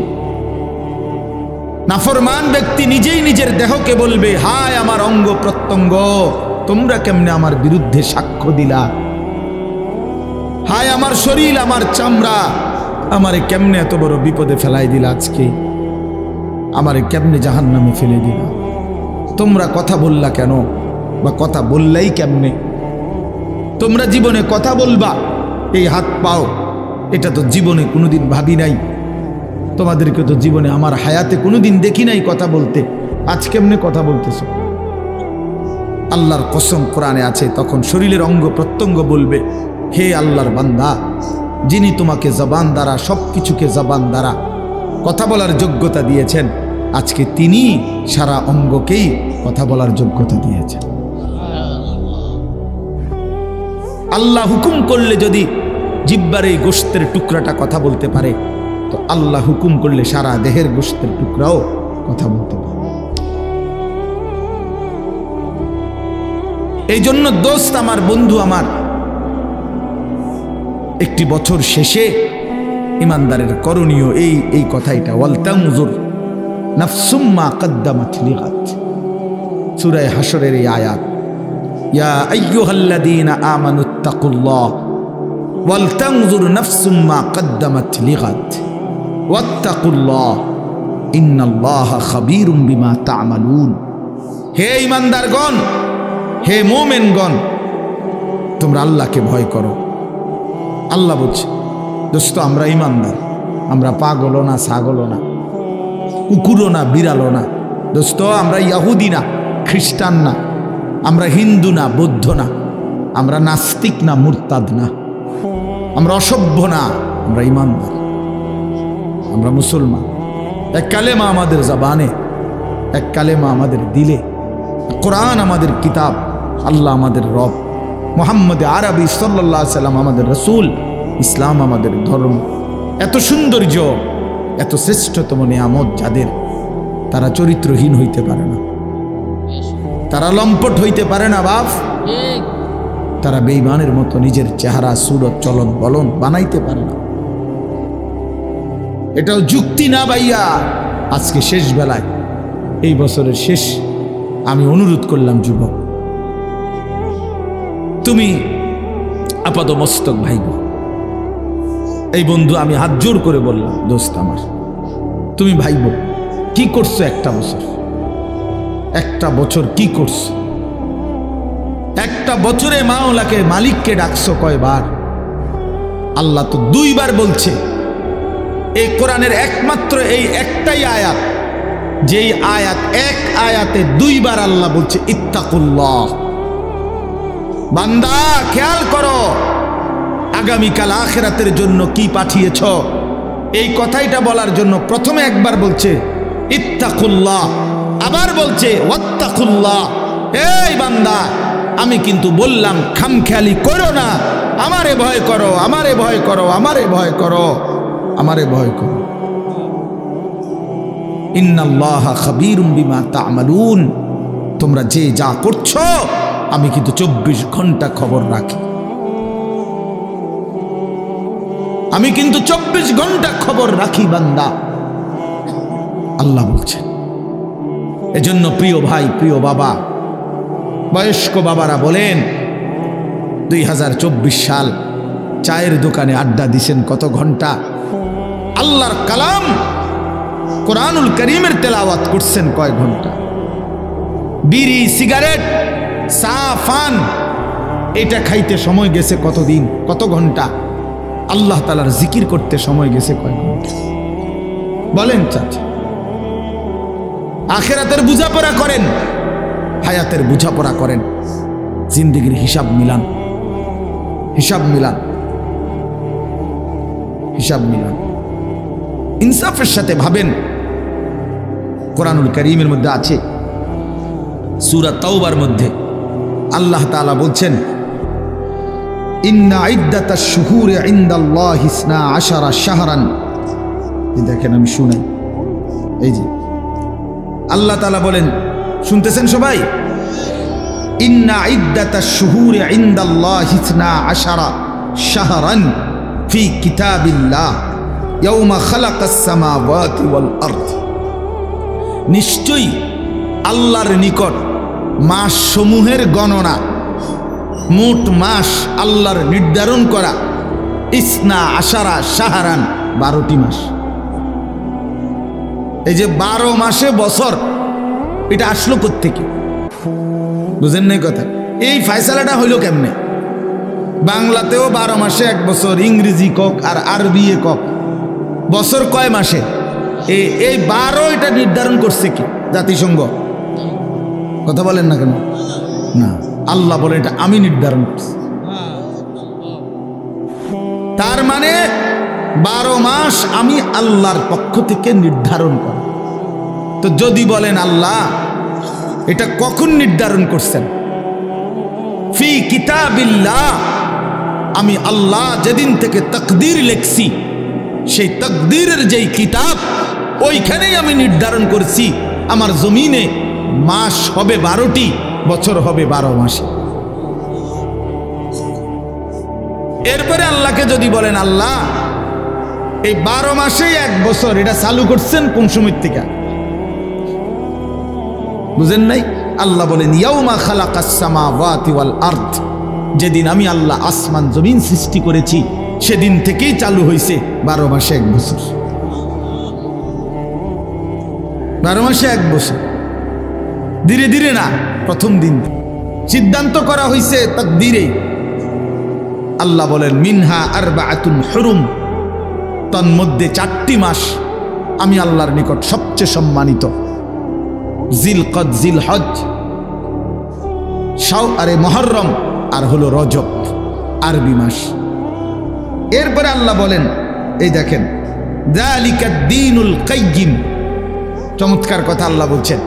নাফরমান ব্যক্তি নিজেই নিজের দেহকে বলবে, হায় আমার অঙ্গ প্রত্যঙ্গ, তোমরা কেমনে আমার বিরুদ্ধে সাক্ষ্য দিলা? হায় আমার শরীর, আমার চামড়া, আমারে কেমনে এত বড় বিপদে ফেলাই দিলা, আজকে আমারে কেমনে জাহান্নামে ফেলে দিলা? তোমরা কথা বললা কেন, বা কথা বললাই কেমনে? তোমরা জীবনে কথা বলবা, এই হাত পাও, এটা তো জীবনে কোনোদিন ভাবি নাই। তোমাদেরকে তো জীবনে আমার হায়াতে কোনোদিন দেখি নাই কথা বলতে, আজ কেমনে কথা বলতেছ? আল্লাহর কসম কোরআনে আছে, তখন শরীরের অঙ্গ প্রত্যঙ্গ বলবে, হে আল্লাহর বান্দা, যিনি তোমাকে জবান দ্বারা, সব কিছুকে জবান দ্বারা কথা বলার যোগ্যতা দিয়েছেন, আজকে তিনি সারা অঙ্গকেই কথা বলার যোগ্যতা দিয়েছেন। আল্লাহ হুকুম করলে যদি জিহ্বার এই গোশতের টুকরাটা কথা বলতে পারে, তো আল্লাহ হুকুম করলে সারা দেহের গোশতের টুকরাও কথা বলতে পারে। এই জন্য দোস্ত আমার, বন্ধু আমার, একটি বছর শেষে ইমানদারের করণীয় এই কথাইটা, ওয়াল তানজুর নাফসুম মা কদ্দামাত লিগাদ। সূরা হাশরের এই আয়াত, ইয়া আইয়ুহাল্লাযীনা আমানুত্তাকুল্লাহ ওয়াল তানজুর নাফসুম মা কদ্দামাত লিগাদ ওয়াত্তাকুল্লাহ ইন্নাল্লাহা খাবীরুম বিমা তা'মালুন। হে ইমানদারগণ, হে মুমিনগণ, তোমরা আল্লাহকে ভয় করো। আল্লাহ বলছে, দোস্ত আমরা ইমানদার, আমরা পাগলও না, ছাগলও না, কুকুরও না, বিড়ালও না। দোস্ত আমরা ইহুদি না, খ্রিস্টান না, আমরা হিন্দু না, বৌদ্ধ না, আমরা নাস্তিক না, মুরতাদ না, আমরা অসভ্য না, আমরা ইমানদার, আমরা মুসলমান। এক কালেমা আমাদের জবানে, এক কালেমা আমাদের দিলে, কোরআন আমাদের কিতাব, আল্লাহ আমাদের রব, মুহাম্মদ আরবি সাল্লাল্লাহু আলাইহি সাল্লাম আমাদের রসুল, ইসলাম আমাদের ধর্ম। এত সৌন্দর্য, এত শ্রেষ্ঠতম নিয়ামত যাদের, তারা চরিত্রহীন হইতে পারে না, তারা লম্পট হইতে পারে না বাপ, তারা বেঈমানের মতো নিজের চেহারা, সুরত, চলন বলন বানাইতে পারে না। এটাও যুক্তি না ভাইয়া। আজকে শেষ বেলায়, এই বছরের শেষ, আমি অনুরোধ করলাম, যুবক তুমি আপাত মস্তক ভাইব, এই বন্ধু আমি হাত জোর করে বললাম, দোস্ত আমার, তুমি ভাইব কি করছো একটা বছর, একটা বছর কি করছো? একটা বছরে মাওলাকে, মালিককে ডাকছো কয়বার? আল্লাহ তো দুইবার বলছে। এই কোরআনের একমাত্র এই একটাই আয়াত, যেই আয়াত, এক আয়াতে দুইবার আল্লাহ বলছে ইত্তাকুল্লাহ। বান্দা খেয়াল করো, আগামীকাল আখিরাতের জন্য কি পাঠিয়েছ, এই কথাইটা বলার জন্য প্রথমে একবার বলছে ইত্তাকুল্লাহ, আবার বলছে ওয়াত্তাকুল্লাহ। এই বান্দা, আমি কিন্তু বললাম খামখেয়ালি করো না, আমারে ভয় করো, আমারে ভয় করো, আমারে ভয় করো, আমারে ভয় করো। ইন্নাল্লাহা খাবীরুম বিমা তা'মালুন, তোমরা যে যা করছো আমি কিন্তু 24 ঘন্টা খবর রাখি। আমি কিন্তু 24 ঘন্টা খবর রাখি বান্দা, আল্লাহ বলছেন। এজন্য প্রিয় ভাই, প্রিয় বাবা, বয়স্ক বাবারা বলেন 2024 সাল চায়ের দোকানে আড্ডা দিছেন কত ঘন্টা, আল্লাহর কালাম কোরআনুল কারীমের তেলাওয়াত করছেন কয় ঘন্টা, বিড়ি সিগারেট চা পান এটা খাইতে সময় গেছে কতদিন, কত ঘন্টা, আল্লাহ তাআলার জিকির করতে সময় গেছে কয় ঘন্টা বলেন চাচা। আখিরাতের বুঝাপড়া করেন, হায়াতের বুঝাপড়া করেন, জিন্দেগির হিসাব মিলান, হিসাব মিলান, হিসাব মিলান, ইনসাফের সাথে ভাবেন। কোরআনুল কারীমের মধ্যে আছে, সূরা তাওবার মধ্যে আল্লাহ তাআলা বলছেন, ইন্না ইদ্দাতাশ শুহুরি ইনদাল্লাহি 12 শাহরান। দেখেন আমি শুনাই, এই যে আল্লাহ তাআলা বলেন, শুনতেছেন সবাই? ইন্না ইদ্দাতাশ শুহুরি ইনদাল্লাহি 12 শাহরান ফি কিতাবিল্লাহ ইয়াওমা খালাকাস সামাওয়াতি ওয়াল আরদ। নিশ্চয়ই আল্লাহর নিকট মাস সমূহের গণনা, মোট মাস আল্লাহর নির্ধারণ করা 12 শাহরান, 12টি মাস। এই যে 12 মাসে বছর, এটা আসলো কোত্থেকে? বুঝেন নাই কথা? এই ফয়সালাটা হইল কেমনে? বাংলাতেও 12 মাসে 1 বছর, ইংরেজি কক আর আরবি কক, বছর কয় মাসে? এই 12 এটা নির্ধারণ করছে কি? জাতিসংঘ? কথা বলেন না কেন? না, আল্লাহ বলে এটা আমি নির্ধারণ করছি। তার মানে 12 মাস আমি আল্লাহর পক্ষ থেকে নির্ধারণ করা। তো যদি বলেন আল্লাহ এটা কখন নির্ধারণ করছেন? ফি কিতাবিল্লাহ, আমি আল্লাহ যেদিন থেকে তাকদীর লিখছি, সেই তাকদীরের যেই কিতাব, ওইখানেই আমি নির্ধারণ করছি আমার জমিনে মাস হবে 12টি, বছর হবে 12 মাসে। এরপরে আল্লাহকে যদি বলেন আল্লাহ এই 12 মাসেই 1 বছর, এটা চালু করছেন কোন সময় থেকে? বুঝেন নাই? আল্লাহ বলেন ইয়াউমা খালাকাস সামাওয়াতি ওয়াল আরদ, যেদিন আমি আল্লাহ আসমান জমিন সৃষ্টি করেছি সেদিন থেকেই চালু হয়েছে 12 মাসে 1 বছর। 12 মাসে 1 বছর, ধীরে ধীরে না, প্রথম দিন সিদ্ধান্ত করা হয়েছে তাকদীরে। আল্লাহ বলেন মিনহা আরবাআতুন হুরুম, তন্মধ্যে 4টি মাস আমি আল্লাহর নিকট সবচেয়ে সম্মানিত, জিলকদ, জিলহজ, আরে মুহররম, আর হলো রজব, আরবি মাস। এরপরে আল্লাহ বলেন, এই দেখেন যালিকাদ দীনুল কাইয়িম, চমৎকার কথা আল্লাহ বলছেন।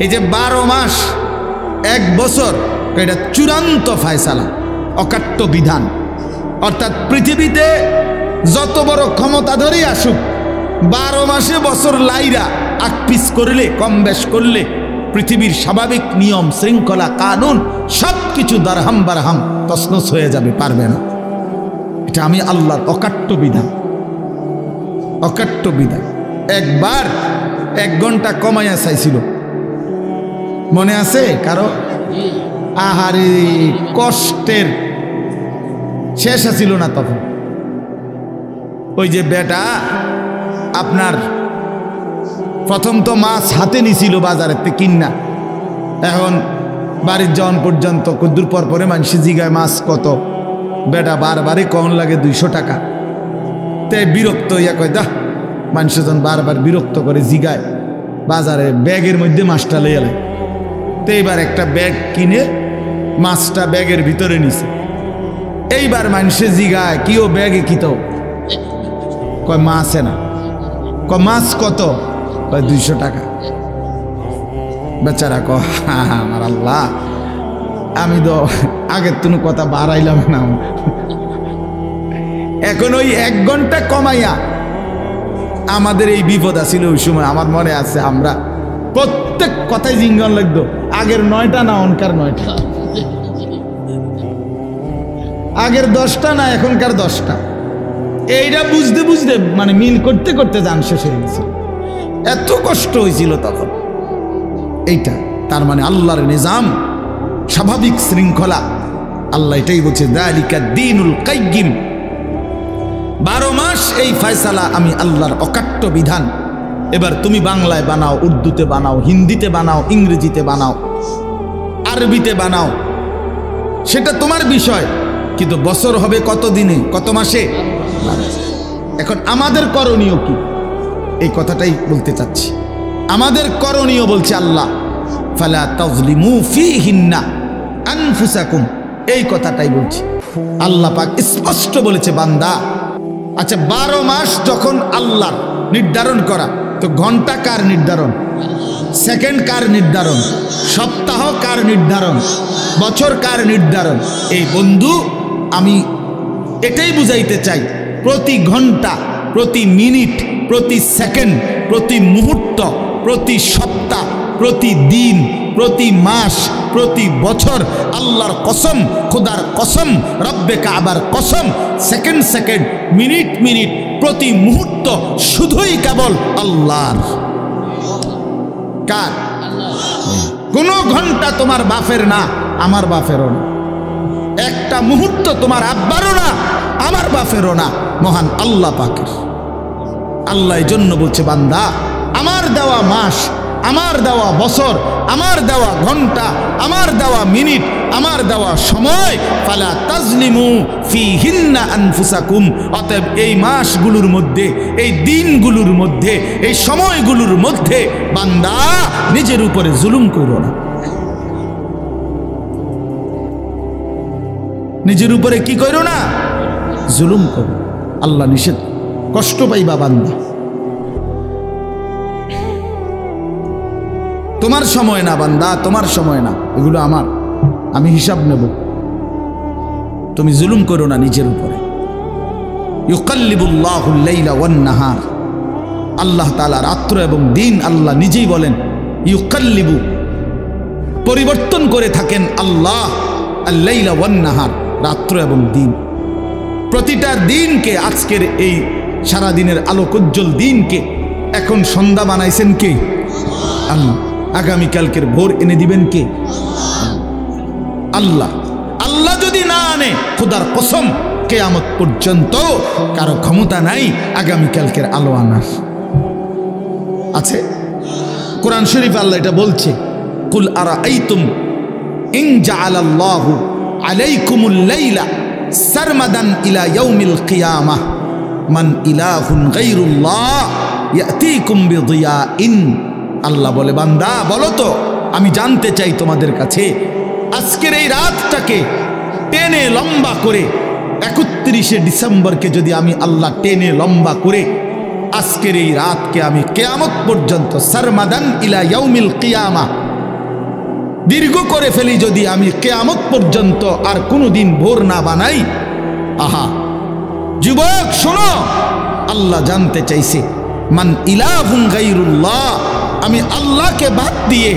এই যে 12 মাস 1 বছর, এটা চূড়ান্ত ফয়সালা, অকাট্য বিধান। অর্থাৎ পৃথিবীতে যত বড় ক্ষমতাধরই আসুক, 12 মাসে বছর লাইরা আকপিস করলে, কম বেশ করলে, পৃথিবীর স্বাভাবিক নিয়ম শৃঙ্খলা কানুন সবকিছু দারহাম বারহাম তছনছ হয়ে যাবে, পারবে না। এটা আমি আল্লাহর অকাট্য বিধান, অকাট্য বিধান। একবার 1 ঘন্টা কমাইয়া চাইছিল, মনে আছে কারো? আহারে কষ্টের শেষ ছিল না তখন। ওই যে বেটা আপনার প্রথম তো মাছ হাতে নিছিল বাজারেতে কিনা, এখন বাড়ির যাওয়ান পর্যন্ত কদ্দুর পর পরে মানুষ জিগায় মাছ কত, বেটা বারবারই কখন লাগে 200 টাকা। তে বিরক্ত হইয়া কয় দা, মানুষজন বারবার বিরক্ত করে জিগায়, বাজারে ব্যাগের মধ্যে মাছটা লইয়া এলাই। তো এইবার একটা ব্যাগ কিনে মাছটা ব্যাগের ভিতরে নিছে। এইবার মানুষে জিগায় কি ও ব্যাগে কি তো? কয় মাছে না। কয় মাছ কত? কয় 200 টাকা। বেচারা কয় আমার আল্লাহ, আমি তো আগের কোনো কথা বাড়াইলাম না, এখন ওই 1 ঘন্টা কমাইয়া আমাদের এই বিপদ আছিল ওই সময়, আমার মনে আছে। আমরা প্রত্যেক কথায় জিঙ্গন লাগতো, আগের 9টা না অনকার 9টা, আগের 10টা না এখনকার 10টা। এইটা বুঝতে বুঝতে মানে মিল করতে করতে জান শেষ হয়ে গেছিল, এত কষ্ট হয়েছিল তখন। এইটা তার মানে আল্লাহর নিজাম, স্বাভাবিক শৃঙ্খলা। আল্লাহ এটাই বলছে যালিকা দ্বীনুল কাইয়্যিম, 12 মাস এই ফয়সালা আমি আল্লাহর অকাট্য বিধান। এবার তুমি বাংলায় বানাও, উর্দুতে বানাও, হিন্দিতে বানাও, ইংরেজিতে বানাও, আরবিতে বানাও, সেটা তোমার বিষয়, কিন্তু বছর হবে কত দিনে, কত মাসে? এখন আমাদের করণীয় কি, এই কথাটাই বলতে চাচ্ছি। আমাদের করণীয় বলছে আল্লাহ, ফালা তাজলিমু ফীহিন্না আনফুসাকুম, এই কথাটাই বলছি। আল্লাহ পাক স্পষ্ট বলেছে, বান্দা আচ্ছা 12 মাস যখন আল্লাহর নির্ধারণ করা, তো ঘন্টা কার নির্ধারণ, সেকেন্ড কার নির্ধারণ, সপ্তাহ কার নির্ধারণ, বছর কার নির্ধারণ? এই বন্ধু আমি এটাই বুঝাইতে চাই, প্রতি ঘন্টা, প্রতি মিনিট, প্রতি সেকেন্ড, প্রতি মুহূর্ত, প্রতি সপ্তাহ, প্রতি দিন, প্রতি মাস, প্রতি বছর আল্লাহর কসম, খোদার কসম, রব্বে কাবার কসম, সেকেন্ড সেকেন্ড, মিনিট মিনিট, প্রতি মুহূর্ত শুধুই কেবল আল্লাহর। কার? কোনো ঘন্টা তোমার বাপের না, আমার বাপেরও না। একটা মুহূর্ত তোমার আব্বারও না, আমার বাপেরও না, মহান আল্লাহ পাকের। আল্লাহ এই জন্য বলছে, বান্দা আমার দেওয়া মাস, আমার দেওয়া বছর, আমার দেওয়া ঘন্টা, আমার দেওয়া মিনিট, আমার দেওয়া সময়, ফালা তাজলিমু ফীহিন্না আনফুসাকুম, অতএব এই মাসগুলোর মধ্যে, এই দিনগুলোর মধ্যে, এই সময়গুলোর মধ্যে বান্দা নিজের উপরে জুলুম করো না। নিজের উপরে কি করো না? জুলুম করো। আল্লাহ নিষেধ, কষ্ট পাইবা বান্দা। তোমার সময় না বান্দা, তোমার সময় না, এগুলো আমার, আমি হিসাব নেব। তুমি জুলুম করো না নিজের উপরে। ইউকাল্লিবুল্লাহুল লাইলা ওয়ান নাহার, আল্লাহ তাআলা রাত্র এবং দিন আল্লাহ নিজেই বলেন ইউকাল্লিবু, পরিবর্তন করে থাকেন আল্লাহ, আল লাইলা ওয়ান নাহার, রাত্র এবং দিন। প্রতিটা দিনকে, আজকের এই সারাদিনের আলোকোজ্জ্বল দিনকে এখন সন্ধ্যা বানাইছেন কে? আল্লাহ। আগামীকালকের ভোর এনে দিবেন কে? আল্লাহ। আল্লাহ যদি না আনে, খোদার কসম কিয়ামত পর্যন্ত কারো ক্ষমতা নাই আগামীকালকের আলো আনার। আছে কোরআন শরীফে আল্লাহ এটা বলছে, কুল আরাআইতুম ইন জাআলাল্লাহু আলাইকুমুল লাইলা সারমাদান ইলা ইয়াউমিল কিয়ামাহ মান ইলাহুন গায়রুল্লাহ ইয়াতিকুম বিদিয়াইন। আল্লাহ বলে, বান্দা বলো তো, আমি জানতে চাই তোমাদের কাছে, আজকের এই রাতটাকে টেনে লম্বা করে 31শে ডিসেম্বরকে যদি আমি আল্লাহ টেনে লম্বা করে আজকের এই রাতকে আমি কিয়ামত পর্যন্ত, সারমাদান ইলা ইয়াউমিল কিয়ামাহ, দীর্ঘ করে ফেলি যদি আমি কিয়ামত পর্যন্ত, আর কোনোদিন ভোর না বানাই। আহা যুবক শোনো, আল্লাহ জানতে চাইছে মান ইলাহুন গায়রুল্লাহ, আমি আল্লাহকে বাদ দিয়ে,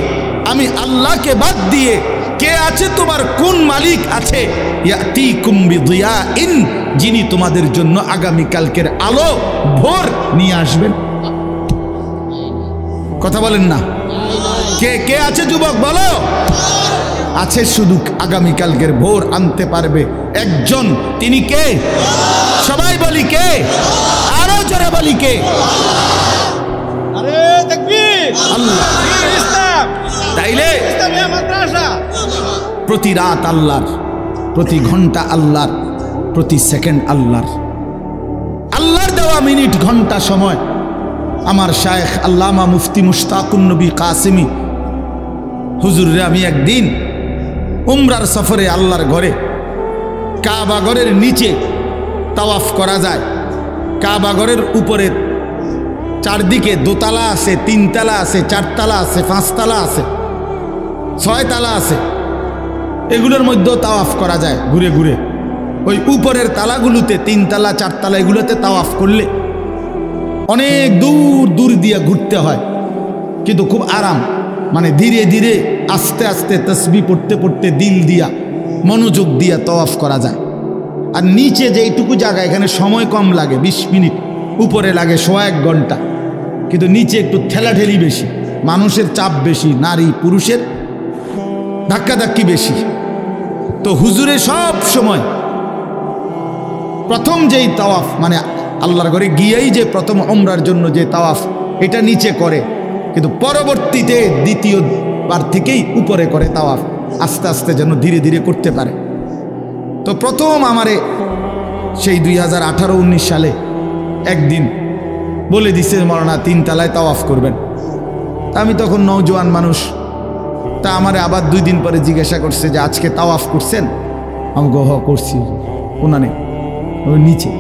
আমি আল্লাহকে বাদ দিয়ে কে আছে, তোমার কোন মালিক আছে? ইয়াতিকুম বিদিয়াইন, যিনি তোমাদের জন্য আগামী কালকের আলো, ভোর নিয়ে আসবেন। কথা বলেন না, কে কে আছে যুবক বলো? আছে, শুধু আগামী কালকের ভোর আনতে পারবে একজন, তিনি কে? সবাই বলি কে? আরো জোরে বলি কে? আল্লাহ। তাইলে প্রতি রাত আল্লাহর, প্রতি ঘন্টা আল্লাহর, প্রতি সেকেন্ড আল্লাহর। আল্লাহর দেওয়া মিনিট ঘন্টা সময়। আমার শায়েখ আল্লামা মুফতি মুশতাকুন নবী কাসেমি হুজুরে আমি একদিন উমরার সফরে আল্লাহর ঘরে, কাবা ঘরের নিচে তাওয়াফ করা যায়, কাবা ঘরের উপরে চারদিকে দোতলা আছে, তিনতলা আছে, চারতলা আছে, পাঁচতলা আছে, ছয়তলা আছে, এগুলোর মধ্যেও তাওয়াফ করা যায় ঘুরে ঘুরে। ওই উপরের তালাগুলোতে, তিনতলা চারতলা, এগুলোতে তাওয়াফ করলে অনেক দূর দূর দিয়ে ঘুরতে হয়, কিন্তু খুব আরাম, মানে ধীরে ধীরে আস্তে আস্তে তসবিহ পড়তে পড়তে দিল দিয়া মনোযোগ দিয়া তওয়াফ করা যায়। আর নিচে যে এইটুকু জায়গা, এখানে সময় কম লাগে, 20 মিনিট, উপরে লাগে 1.5 ঘন্টা, কিন্তু নিচে একটু ঠেলাঠেলি বেশি, মানুষের চাপ বেশি, নারী পুরুষের ধাক্কাধাক্কি বেশি। তো হুজুরে সব সময় প্রথম যেই তাওয়াফ, মানে আল্লাহর ঘরে গিয়েই যে প্রথম উমরার জন্য যে তাওয়াফ, এটা নিচে করে, কিন্তু পরবর্তীতে দ্বিতীয়বার থেকেই উপরে করে তাওয়াফ, আস্তে আস্তে যেন ধীরে ধীরে করতে পারে। তো প্রথম আমারে সেই 2018-19 সালে একদিন বলে দিছে মৌলানা 3 তলায় তাওয়াফ করবেন। তা আমি তখন নওজোয়ান মানুষ, তা আমারে আবার 2 দিন পরে জিজ্ঞাসা করছে যে আজকে তাওয়াফ করছেন? আমি গো হ করছি। ওনানে ওই নিচে,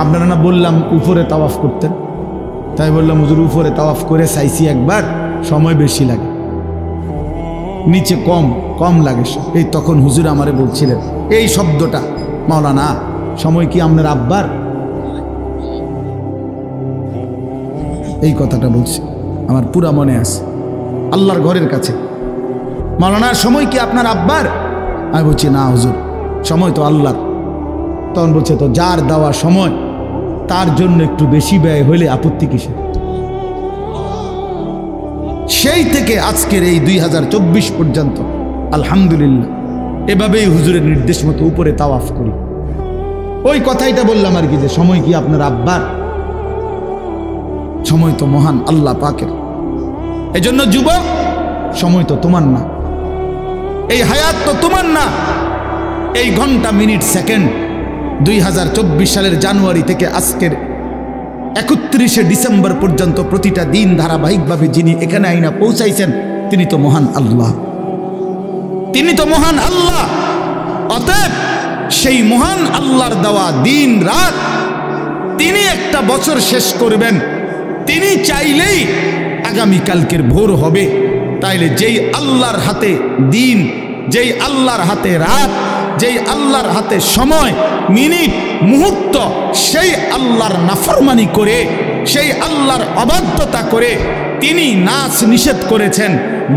আপনারা না বললাম উপরে তাওয়াফ করতেন? তাই বললাম হুজুর উপরে তাওয়াফ করে চাইছি একবার, সময় বেশি লাগে, নিচে কম কম লাগে। এই তখন হুজুর আমারে বলছিলেন এই শব্দটা, মাওলানা সময় কি আপনার আব্বার? এই কথাটা বলছি, আমার পুরা মনে আছে, আল্লাহর ঘরের কাছে। মাওলানা সময় কি আপনার আব্বার? আমি বলছি না হুজুর, সময় তো আল্লাহর। তখন বলছে তো যার দেওয়া সময় তার জন্য একটু বেশি ব্যয় হইলে আপত্তি কিসের? সেই থেকে আজকের এই 2024 পর্যন্ত আলহামদুলিল্লাহ এভাবেই হুজুরের নির্দেশ মতো উপরে তাওয়াফ করি। ওই কথাইটা বললাম আর কি, যে সময় কি আপনার আব্বার? সময় তো মহান আল্লাহ পাকের। এজন্য যুবক, সময় তো তোমার না, এই হায়াত তো তোমার না। এই ঘন্টা মিনিট সেকেন্ড 2024 সালের জানুয়ারি থেকে আজকের 31শে ডিসেম্বর পর্যন্ত প্রতিটা দিন ধারাবাহিকভাবে যিনি এখানে আইনা পৌঁছাইছেন, তিনি তো মহান আল্লাহ, তিনি তো মহান আল্লাহ। অতএব সেই মহান আল্লাহর দেওয়া দিন রাত, তিনি একটা বছর শেষ করবেন, তিনি চাইলেই আগামীকালকের ভোর হবে। তাইলে যেই আল্লাহর হাতে দিন, যেই আল্লাহর হাতে রাত, যেই আল্লাহর হাতে সময়, মিনিট, মুহূর্ত, সেই আল্লাহর নাফরমানি করে, সেই আল্লাহর অবাধ্যতা করে তিনি নাচ নিষেধ করেছেন,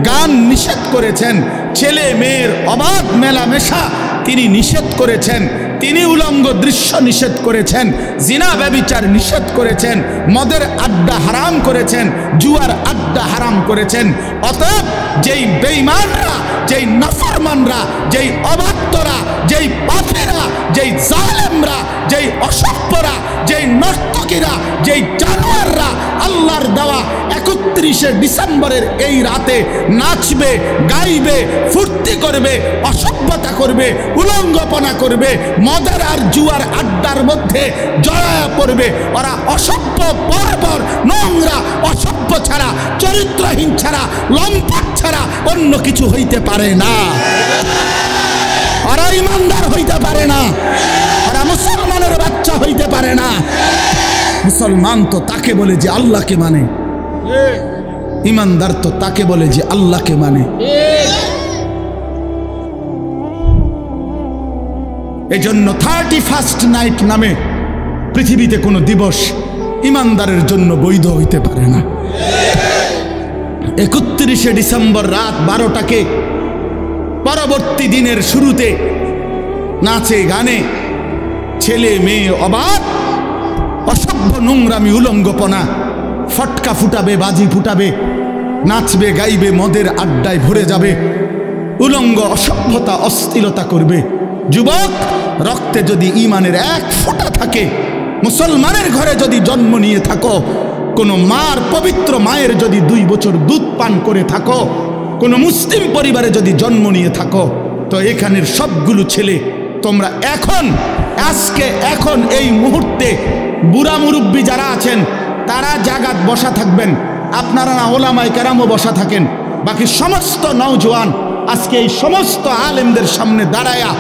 গান নিষেধ করেছেন, ছেলে মেয়ের অবাধ মেলামেশা তিনি নিষেধ করেছেন, তিনি উলঙ্গ দৃশ্য নিষেধ করেছেন, জিনা ব্যভিচার নিষেধ করেছেন, মদের আড্ডা হারাম করেছেন, জুয়ার আড্ডা হারাম করেছেন। অতএব যেই বেঈমানরা, যেই নাফরমানরা, যেই অবাধ্যরা, যেই পাপীরা, যেই জালেমরা, যেই অসভ্যরা, যেই নর্তকীরা, যেই জানোয়াররা আল্লাহর দেওয়া 31শে ডিসেম্বরের এই রাতে নাচবে, গাইবে, ফুর্তি করবে, অসভ্যতা করবে, উলঙ্গপনা করবে, মদের আর জুয়ার আড্ডার মধ্যে জড়ায়া পড়বে, ওরা অসভ্য, বর্বর, নোংরা, অসভ্য ছাড়া, চরিত্রহীন ছাড়া, লম্পট ছাড়া অন্য কিছু হইতে পারে না। ওরা ইমানদার হইতে পারে না, ওরা মুসলমানের বাচ্চা হইতে পারে না। মুসলমান তো তাকে বলে যে আল্লাহকে মানে, ইমানদার তো তাকে বলে যে আল্লাহকে মানে। এজন্য 31st নাইট নামে পৃথিবীতে কোনো দিবস ইমানদারের জন্য বৈধ হইতে পারে না। 31শে ডিসেম্বর রাত 12টাকে পরবর্তী দিনের শুরুতে নাচে গানে ছেলে মেয়ে অবাধ, অসভ্য, নোংরামি, উলঙ্গপনা, ফটকা ফুটাবে, বাজি ফুটাবে, নাচবে, গাইবে, মদের আড্ডায় ভরে যাবে, উলঙ্গ, অসভ্যতা, অস্থিরতা করবে। যুবক, রক্তে যদি ঈমানের এক ফোঁটা থাকে, মুসলমানের ঘরে যদি জন্ম নিয়ে থাকো, কোনো মার, পবিত্র মায়ের যদি 2 বছর দুধ পান করে থাকো, কোনো মুসলিম পরিবারে যদি জন্ম নিয়ে থাকো, তো এখানের সবগুলো ছেলে তোমরা এখন এই মুহূর্তে বুড়া মুরব্বী যারা আছেন তারা জাগাত বসা থাকবেন, আপনারা না ওলামায়ে কেরামও বসা থাকেন। বাকি সমস্ত নওজোয়ান আজকে এই সমস্ত আলেমদের সামনে দাঁড়ায়া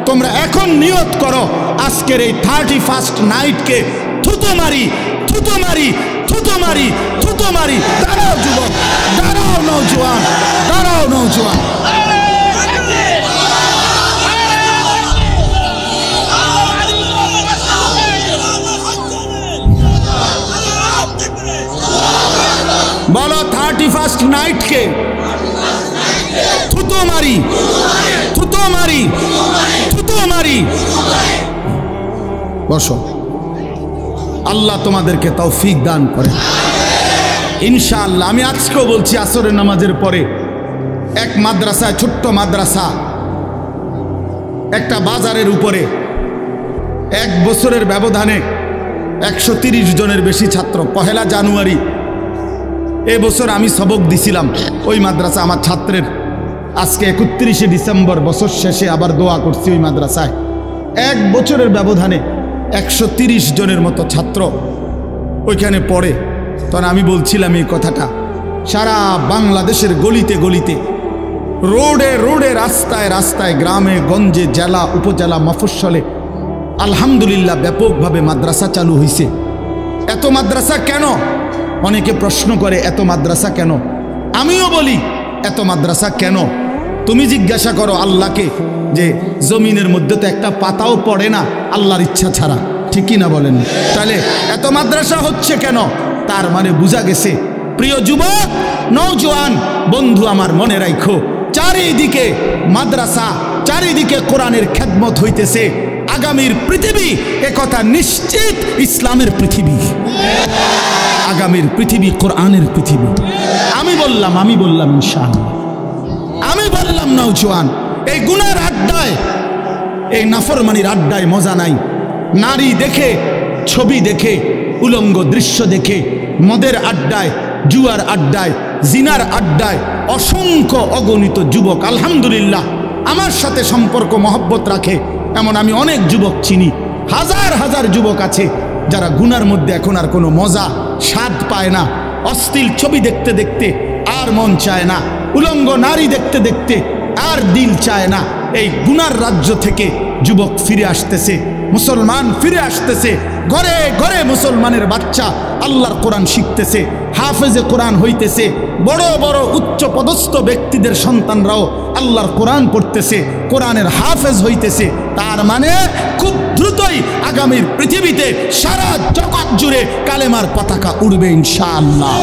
তোমরা এখন নিয়ত করো, আজকের এই 31st নাইটকে থুতো মারি, থুতো মারি, থুতো মারি, থুতো মারি। দাঁড়াও যুবক, দাঁড়াও নওজোয়ান, দাঁড়াও নওজোয়ান। নাইটকে থুতো মারি, থুতো মারি, থুতো মারি। বসো, আল্লাহ তোমাদেরকে তৌফিক দান করে ইনশাআল্লাহ। আমি আজকেও বলছি, আসরের নামাজের পরে এক মাদ্রাসায়, ছোট্ট মাদ্রাসা, একটা বাজারের উপরে 1 বছরের ব্যবধানে 130 জনের বেশি ছাত্র। 1 জানুয়ারি এবছর আমি সবক দিছিলাম ওই মাদ্রাসা আমার ছাত্রের। আজকে 31 ডিসেম্বর, বছর শেষে আবার দোয়া করছি ওই মাদ্রাসায়। 1 বছরের ব্যবধানে 130 জনের মতো ছাত্র ওইখানে পড়ে। তখন আমি বলছিলাম এই কথাটা, সারা বাংলাদেশের গলিতে গলিতে, রোডে রোডে, রাস্তায় রাস্তায়, গ্রামে গঞ্জে, জেলা উপজেলা মফস্বলে আলহামদুলিল্লাহ ব্যাপকভাবে মাদ্রাসা চালু হয়েছে। এত মাদ্রাসা কেন? অনেকে প্রশ্ন করে এত মাদ্রাসা কেন? আমিও বলি এত মাদ্রাসা কেন? তুমি জিজ্ঞাসা করো আল্লাহকে, যে জমিনের মধ্যে তো একটা পাতাও পড়ে না আল্লাহর ইচ্ছা ছাড়া, ঠিক কি না বলেন? তাহলে এত মাদ্রাসা হচ্ছে কেন? তার মানে বোঝা গেছে, প্রিয় যুবক নওজোয়ান বন্ধু আমার, মনে রাখো, চারিদিকে মাদ্রাসা, চারিদিকে কোরআনের খেদমত হইতেছে। আগামীর পৃথিবী একথা নিশ্চিত, ইসলামের পৃথিবী। আগামীর পৃথিবী কোরআনের পৃথিবী। আমি বললাম ইনশাআল্লাহ, আমি বললাম নওজোয়ান, এই গুনার আড্ডায়, এই নাফরমানির আড্ডায় মজা নাই। নারী দেখে, ছবি দেখে, উলঙ্গ দৃশ্য দেখে, মদের আড্ডায়, জুয়ার আড্ডায়, জিনার আড্ডায় অসংখ্য অগণিত যুবক আলহামদুলিল্লাহ আমার সাথে সম্পর্ক মহব্বত রাখে, এমন আমি অনেক যুবক চিনি। হাজার হাজার যুবক আছে যারা গুনার মধ্যে এখন আর কোনো মজা স্বাদ পায় না। অশ্লীল ছবি দেখতে দেখতে আর মন চায় না, উলঙ্গ নারী দেখতে দেখতে আর দিল চায় না। এই গুনার রাজ্য থেকে যুবক ফিরে আসতেছে, মুসলমান ফিরে আসতেছে। ঘরে ঘরে মুসলমানের বাচ্চা আল্লাহর কোরআন শিখতেছে, হাফেজে কোরআন হইতেছে। বড় বড় উচ্চ পদস্থ ব্যক্তিদের সন্তানরাও আল্লাহর কোরআন পড়তেছে, কোরআনের হাফেজ হইতেছে। তার মানে খুব দ্রুতই আগামীর পৃথিবীতে সারা জগৎ জুড়ে কালেমার পতাকা উড়বে ইনশাআল্লাহ,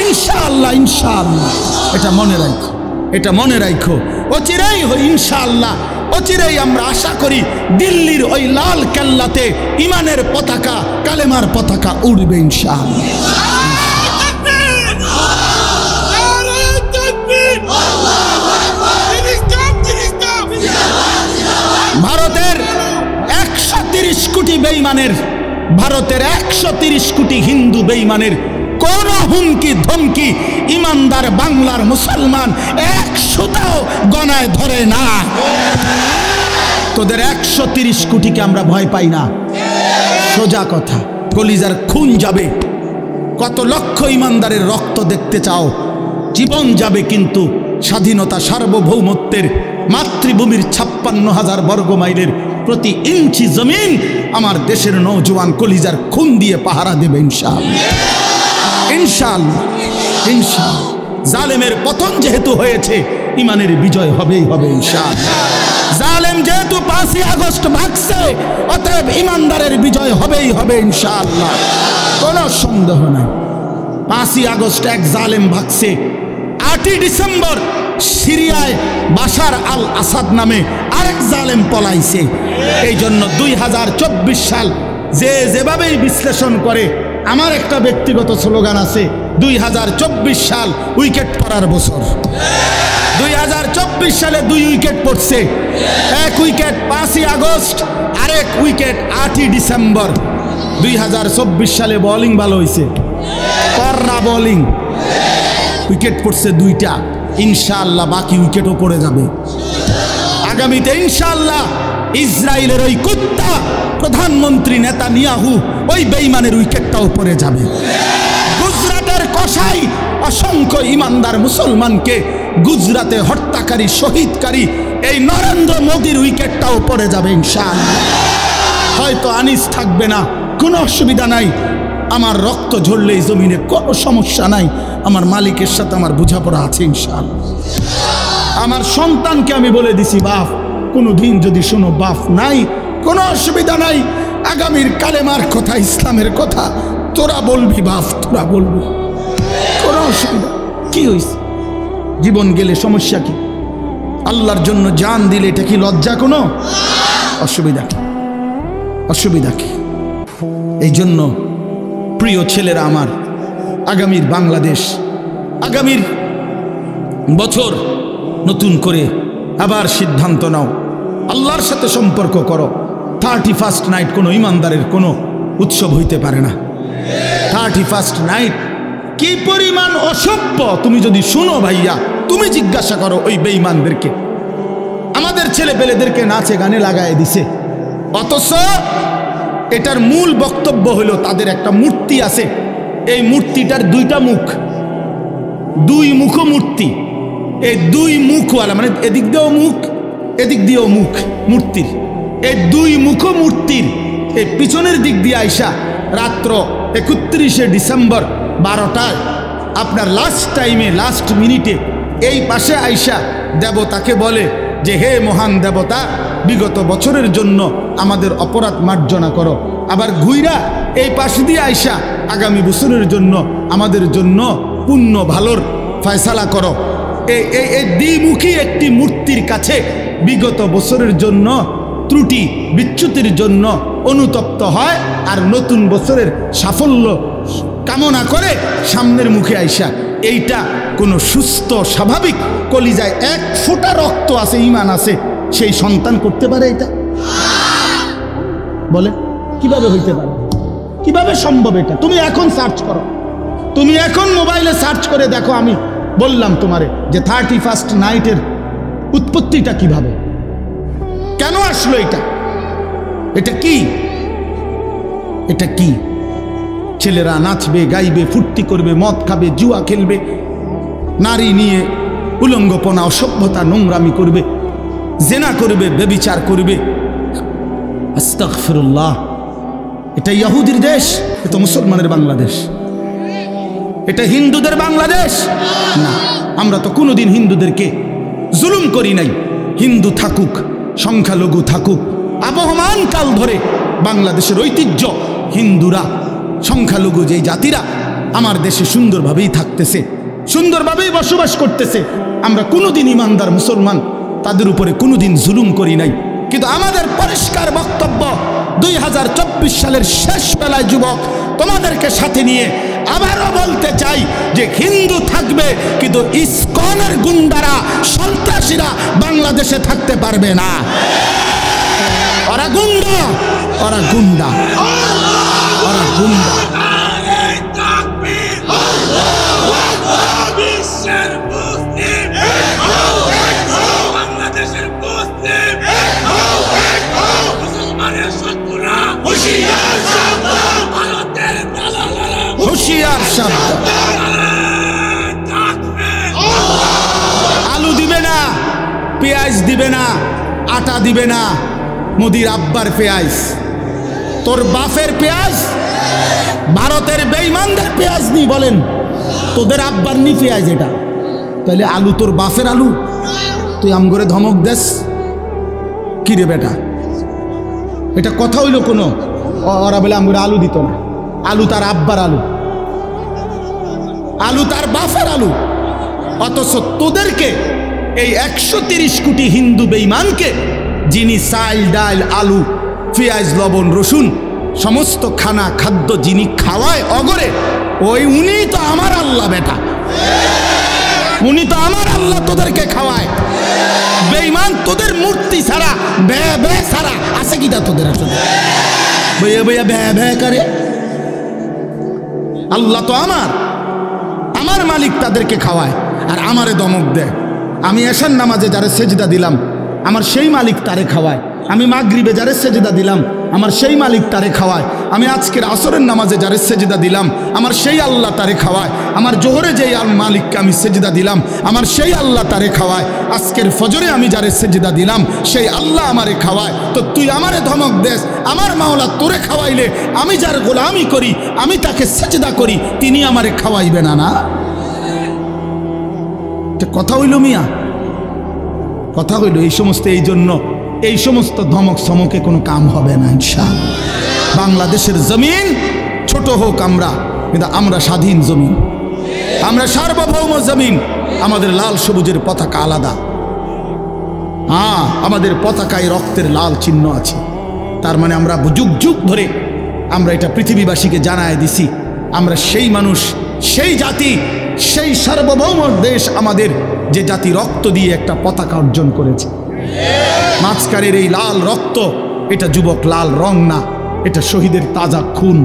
ইনশাআল্লাহ, ইনশাআল্লাহ। এটা মনে রাখো, এটা মনে রাখো। অচিরেই ইনশাআল্লাহ, অচিরেই আমরা আশা করি দিল্লির ওই লাল কেল্লাতে ইমানের পতাকা, কালেমার পতাকা উড়বে ইনশাআল্লাহ। ভারতের 130 কোটি বেঈমানের, ভারতের 130 কোটি হিন্দু বেঈমানের কোন হুমকি ধমকি ইমানদার বাংলার মুসলমান 100টাও গণায় ধরে না। তোদের 130 কোটিকে আমরা ভয় পাই না, সোজা কথা। কলিজার খুন যাবে, কত লক্ষ ইমানদারের রক্ত দেখতে চাও? জীবন যাবে, কিন্তু স্বাধীনতা, সার্বভৌমত্বের, মাতৃভূমির 56,000 বর্গ মাইলের প্রতি ইঞ্চি জমিন আমার দেশের নওজোয়ান কলিজার খুন দিয়ে পাহারা দেবে ইনশাআল্লাহ, ইনশাআল্লাহ, ইনশাআল্লাহ। জালেমের পতন যেহেতু হয়েছে, ইমানের বিজয় হবেই হবে ইনশাআল্লাহ। জালেম যেহেতু 5ই আগস্ট ভাগছে, অতএব ইমানদারের বিজয় হবেই হবে ইনশাআল্লাহ, কোনো সন্দেহ নাই। 5ই আগস্ট এক জালেম ভাগছে, 8ই ডিসেম্বর সিরিয়ায় বাশার আল আসাদ নামে আরেক জালেম পলাইছে। এই জন্য 2024 সাল যে যেভাবেই বিশ্লেষণ করে, আমার একটা ব্যক্তিগত স্লোগান আছে, 2024 সাল উইকেট পড়ার বছর। 2024 সালে 2 উইকেট পড়ছে, 1 উইকেট 5ই আগস্ট, আরেক উইকেট 8ই ডিসেম্বর। 2024 সালে বোলিং ভালো হয়েছে, কররা বোলিং, উইকেট পড়ছে 2টা। ইনশাআল্লাহ বাকি উইকেটও পড়ে যাবে আগামীতে ইনশাআল্লাহ। ইসরায়েলের ওই কুত্তা প্রধানমন্ত্রী নেতানিয়াহু, ওই বেঈমানের উইকেটটাও পড়ে যাবে। গুজরাটের কসাই অসংখ্য ইমানদার মুসলমানকে গুজরাতে হত্যাকারী, শহীদকারী এই নরেন্দ্র মোদীর উইকেটটাও পড়ে যাবে ইনশাআল্লাহ। হয়তো আনিস থাকবে না, কোনো অসুবিধা নাই। আমার রক্ত ঝরলে এই জমিনে কোনো সমস্যা নাই, আমার মালিকের সাথে আমার বোঝাপড়া আছে ইনশাআল্লাহ। আমার সন্তানকে আমি বলে দিছি, বাপ কোনো দিন যদি শোনো বাপ নাই, কোনো অসুবিধা নাই। আগামীর কালেমার কথা, ইসলামের কথা তোরা বলবি বাপ, তোরা বলবি, কোনো অসুবিধা। কি হইছে? জীবন গেলে সমস্যা কি? আল্লাহর জন্য জান দিলে এটা কি লজ্জা কোনো? অসুবিধা কি? অসুবিধা কি? এই জন্য প্রিয় ছেলেরা আমার, আগামীর বাংলাদেশ, আগামীর বছর নতুন করে আবার সিদ্ধান্ত নাও, আল্লাহর সাথে সম্পর্ক করো। 31st নাইট কোনো ইমানদারের কোনো উৎসব হইতে পারে না। 31st নাইট কি পরিমাণ অসভ্য তুমি যদি শুনো ভাইয়া, তুমি জিজ্ঞাসা করো ওই বেঈমানদেরকে। আমাদের ছেলে পেলেদেরকে নাচে গানে লাগায় দিছে, অথচ এটার মূল বক্তব্য হলো তাদের একটা মূর্তি আছে, এই মূর্তিটার দুইটা মুখ, দুই মুখ মূর্তি। এই দুই মুখওয়ালা মানে এদিক দিয়েও মুখ এদিক দিয়েও মুখ মূর্তির, এই দুই মুখ মূর্তির এই পিছনের দিক দিয়ে আইসা রাত্র 31শে ডিসেম্বর 12টায় আপনার লাস্ট টাইমে লাস্ট মিনিটে এই পাশে আইসা দেবতাকে বলে যে হে মহান দেবতা, বিগত বছরের জন্য আমাদের অপরাধ মার্জনা করো। আবার ঘুইরা এই পাশ দিয়ে আইসা আগামী বছরের জন্য আমাদের জন্য পুণ্য ভালোর ফয়সালা করো। এই দ্বিমুখী একটি মূর্তির কাছে বিগত বছরের জন্য ত্রুটি বিচ্যুতির জন্য অনুতপ্ত হয়, আর নতুন বছরের সাফল্য কামনা করে সামনের মুখে আইসা। এইটা কোনো সুস্থ স্বাভাবিক কলিজায় এক ফোঁটা রক্ত আছে, ঈমান আছে, সেই সন্তান করতে পারে এটা? বলে কিভাবে হইতে পারে? কিভাবে সম্ভব এটা? তুমি এখন সার্চ করো, তুমি এখন মোবাইলে সার্চ করে দেখো। আমি বললাম তোমারে যে 31st নাইটের উৎপত্তিটা কিভাবে, কেন আসলো এটা? এটা কি? এটা কি? ছেলেরা নাচবে, গাইবে, ফুর্তি করবে, মদ খাবে, জুয়া খেলবে, নারী নিয়ে উলঙ্গপনা, অসভ্যতা, নোংরামি করবে, জেনা করবে, ব্যভিচার করবে। আস্তাগফিরুল্লাহ। এটা ইহুদির দেশ? এটা মুসলমানের বাংলাদেশ? এটা হিন্দুদের বাংলাদেশ না। আমরা তো কোনোদিন হিন্দুদেরকে জুলুম করি নাই। হিন্দু থাকুক, সংখ্যালঘু থাকুক, আবহমান কাল ধরে বাংলাদেশের ঐতিহ্য, হিন্দুরা সংখ্যালঘু যেই জাতিরা আমার দেশে সুন্দরভাবেই থাকতেছে, সুন্দরভাবেই বসবাস করতেছে। আমরা কোনোদিন ইমানদার মুসলমান তাদের উপরে কোনোদিন জুলুম করি নাই। কিন্তু আমাদের পরিষ্কার বক্তব্য 2024 সালের শেষ বেলায় যুবক তোমাদেরকে সাথে নিয়ে আবারও বলতে চাই যে হিন্দু থাকবে, কিন্তু ইসকনের গুন্ডারা, সন্ত্রাসীরা বাংলাদেশে থাকতে পারবে না। ওরা গুন্ডা, ওরা গুন্ডা, ওরা গুন্ডা। হুশিয়ার শব্দ। আলু দিবে না, পেঁয়াজ দিবে না, আটা দিবে না। মোদির আব্বার পেঁয়াজ, তোর বাপের পেঁয়াজ, ভারতের বেঈমানদের পেঁয়াজ নি বলেন, তোদের আব্বার নি পেঁয়াজ এটা। তাহলে আলু তোর বাপের আলু, তুই আম করে ধমক দেস কি রে বেটা? এটা কথা হইল কোনো? ওরা বলে আম করে আলু দিত না, আলু তার আব্বার আলু, আলু তার বাপের আলু। অথচ তোদেরকে এই 130 কোটি হিন্দু বেঈমানকে, যিনি চাল ডাল আলু পেঁয়াজ লবণ রসুন সমস্ত খানা খাদ্য যিনি খাওয়ায় অগরে, ওই উনি তো আমার আল্লাহ বেটা, উনি তো আমার আল্লাহ তোদেরকে খাওয়ায়। বেঈমান তোদের মূর্তি ছাড়া, বে বে ছাড়া আছে কি তা তোদের? আসলে বইয়া বইয়া বে বে করে। আল্লাহ তো আমার, আমার মালিক তাদেরকে খাওয়ায় আর আমারে দমক দেয়। আমি এশার নামাজে যারে সেজদা দিলাম, আমার সেই মালিক তারে খাওয়ায়। আমি মাগরিবে যারে সেজদা দিলাম, আমার সেই মালিক তারে খাওয়ায়। আমি আজকের আসরের নামাজে যারে সেজদা দিলাম, আমার সেই আল্লাহ তারে খাওয়ায়। আমার জোহরে যেই মালিককে আমি সেজদা দিলাম, আমার সেই আল্লাহ তারে খাওয়ায়। আজকের ফজরে আমি যারে সেজদা দিলাম, সেই আল্লাহ আমারে খাওয়ায়। তো তুই আমারে ধমক দেস, আমার মাওলা তোরে খাওয়াইলে আমি যার গোলামি করি, আমি তাকে সেজদা করি, তিনি আমারে খাওয়াইবে না? না, কথা হইল মিয়া, কথা হইল। এই সমস্ত, এই জন্য এই সমস্ত ধমক সমকে কোনো কাম হবে না ইনশাআল্লাহ। বাংলাদেশের জমিন ছোট হোক আমরা, কিন্তু আমরা স্বাধীন জমিন। আমরা সার্বভৌম জমিন, আমাদের লাল সবুজের পতাকা আলাদা। হ্যাঁ, আমাদের পতাকায় রক্তের লাল চিহ্ন আছে। তার মানে আমরা যুগ যুগ ধরে আমরা এটা পৃথিবীবাসীকে জানায় দিছি, আমরা সেই মানুষ, সেই জাতি, সেই সার্বভৌম দেশ আমাদের, যে জাতি রক্ত দিয়ে একটা পতাকা অর্জন করেছে। মাঝখানের এই লাল রক্ত, এটা যুবক লাল রং না, এটা শহীদের তাজা খুন,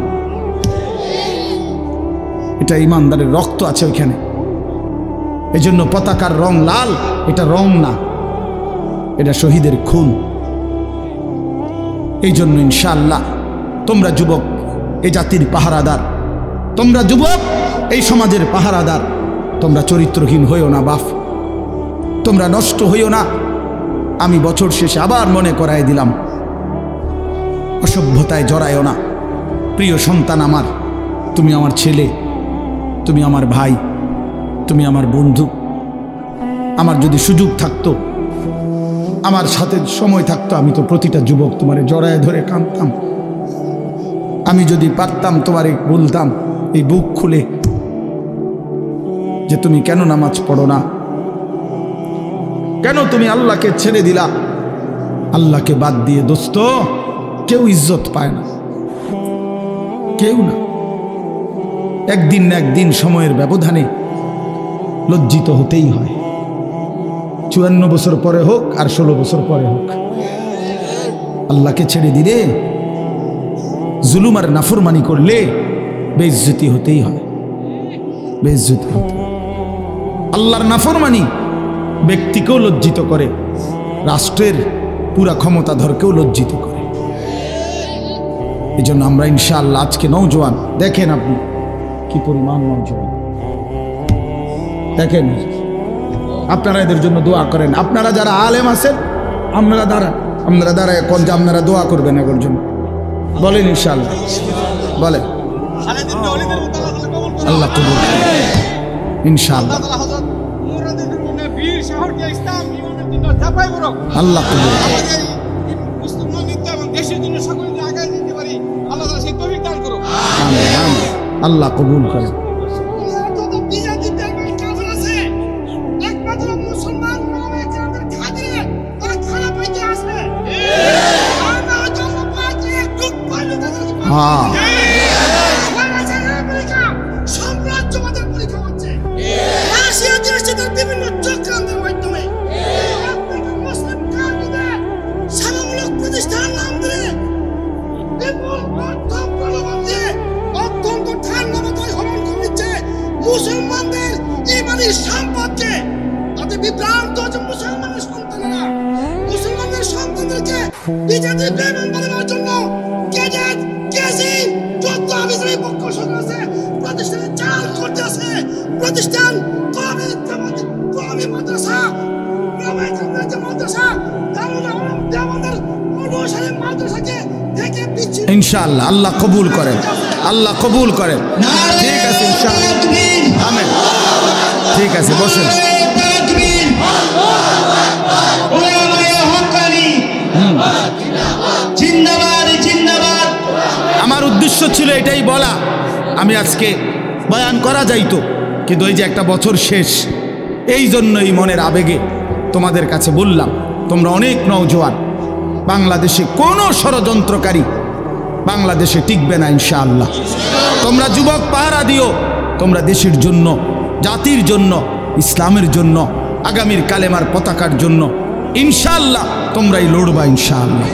এটা ইমানদারের রক্ত আছে ওইখানে। এই জন্য পতাকার রং লাল, এটা রং না, এটা শহীদের খুন। এই জন্য ইনশাআল্লাহ তোমরা যুবক এই জাতির পাহারাদার, তোমরা যুবক এই সমাজের পাহারাদার। তোমরা চরিত্রহীন হইও না বাপ, তোমরা নষ্ট হইও না। আমি বছর শেষে আবার মনে করাই দিলাম, অসভ্যতায় জড়ায়ও না। প্রিয় সন্তান আমার, তুমি আমার ছেলে, তুমি আমার ভাই, তুমি আমার বন্ধু। আমার যদি সুযোগ থাকতো, আমার সাথে সময় থাকতো, আমি তো প্রতিটা যুবক তোমারে জড়ায় ধরে কাঁদতাম। আমি যদি পারতাম তোমারে বলতাম এই বুক খুলে যে তুমি কেন নামাজ পড়ো না, কেন তুমি আল্লাহকে ছেড়ে দিলা। আল্লাহকে বাদ দিয়ে দোস্ত কেউ ইজ্জত পায় না, কেউ না। একদিন না একদিন সময়ের ব্যবধানে লজ্জিত হতেই হয়। 54 বছর পরে হোক আর 16 বছর পরে হোক, আল্লাহকে ছেড়ে দিলে, জুলুম আর নাফরমানি করলে বেইজ্জতি হতেই হয়, বেইজ্জতি হতে। আল্লাহর নাফরমানি ব্যক্তিকেও লজ্জিত করে, রাষ্ট্রের পুরা ক্ষমতাধরকেও লজ্জিত করে। এই জন্য আমরা ইনশাআল্লাহ আজকে নওজোয়ান, দেখেন আপনি কি পরিমাণ নওজোয়ান, দেখেন। আপনারা এদের জন্য দোয়া করেন। আপনারা যারা আলেম আছেন, আপনারা দাঁড়ায় কোন যে আপনারা দোয়া করবেন এর জন্য, বলেন ইনশাআল্লাহ, বলেন আল্লাহ কবুল ইনশাআল্লাহ, আল্লাহ কবুল, আল্লাহ কবুল করেন। মুসলমানদের ইমানি সম্পদকে তাদের বিভ্রান্ত যে মুসলমানের সন্তানেরা মুসলমানদের সন্তানদেরকে বিজেপির বেমান বানানোর জন্য ক্যাডেট কেজি যত আবিজারি পক্ষ সরকার আছে প্রতিষ্ঠানে চাল করতে আছে। প্রতিষ্ঠান কওমি জামাত, কওমি মাদ্রাসা, কওমি জামাত মাদ্রাসা, দারুল উলুম দেওবন্দের অনুসারী মাদ্রাসাকে থেকে বিচ্ছিন্ন ইনশাআল্লাহ আল্লাহ কবুল করেন, আল্লাহ কবুল করেন। ঠিক আছে ইনশাআল্লাহ, আমিন। ঠিক আছে, বসেন। আমার উদ্দেশ্য ছিল এটাই বলা, আমি আজকে বয়ান করা যাইতো, কিন্তু ওই যে একটা বছর শেষ, এই জন্যই মনের আবেগে তোমাদের কাছে বললাম। তোমরা অনেক নওজোয়ান, বাংলাদেশে কোনো ষড়যন্ত্রকারী বাংলাদেশে টিকবে না ইনশাআল্লাহ। তোমরা যুবক পাহারা দিও, তোমরা দেশের জন্য, জাতির জন্য, ইসলামের জন্য, আগামীর কালেমার পতাকার জন্য ইনশাআল্লাহ তোমরাই লড়বা ইনশাআল্লাহ।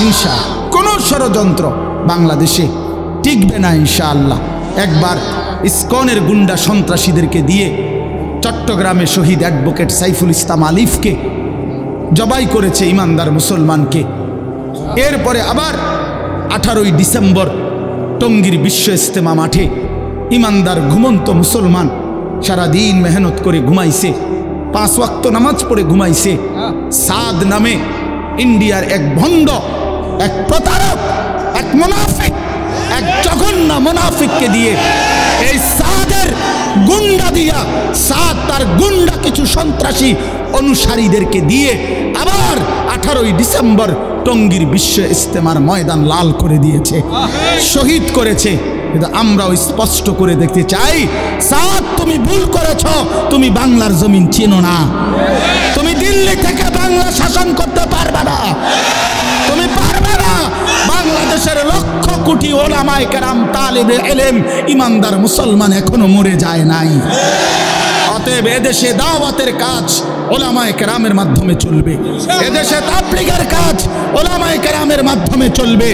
ইনশাআল্লাহ কোনো ষড়যন্ত্র বাংলাদেশে টিকবে না ইনশাআল্লাহ। একবার ইসকনের গুন্ডা সন্ত্রাসীদেরকে দিয়ে চট্টগ্রামে শহীদ অ্যাডভোকেট সাইফুল ইসলাম আলিফকে জবাই করেছে ইমানদার মুসলমানকে। এরপরে আবার 18ই ডিসেম্বর টঙ্গীর বিশ্ব ইজতেমা মাঠে ইমানদার ঘুমন্ত মুসলমান সারাদিন মেহনত করে ঘুমাইছে, 5 ওয়াক্ত নামাজ পড়ে ঘুমাইছে। সাদ নামে ইন্ডিয়ার এক ভণ্ড, এক প্রতারক, এক মুনাফিক, এক জঘন্য মুনাফিককে দিয়ে, এই সাদের গুন্ডা দিয়া, সাদ তার গুন্ডা কিছু সন্ত্রাসী অনুসারীদেরকে দিয়ে আবার 18ই ডিসেম্বর টঙ্গীর বিশ্ব ইজতেমার ময়দান লাল করে দিয়েছে, শহীদ করেছে। কিন্তু আমরাও স্পষ্ট করে দেখতে চাই, সাদ তুমি ভুল করেছ, তুমি বাংলার জমিন চেনো না, তুমি দিল্লি থেকে বাংলা শাসন করতে পারবে না, তুমি পারবে না। বাংলাদেশের লক্ষ কোটি ওলামায়ে কেরাম, তালিবে ইলম, ইমানদার মুসলমান এখনো মরে যায় নাই। অতএব এদেশে দাওয়াতের কাজ ওলামায়ে কেরামের মাধ্যমে চলবে, এদেশে তাবলীগের কাজ ওলামায়ে কেরামের মাধ্যমে চলবে,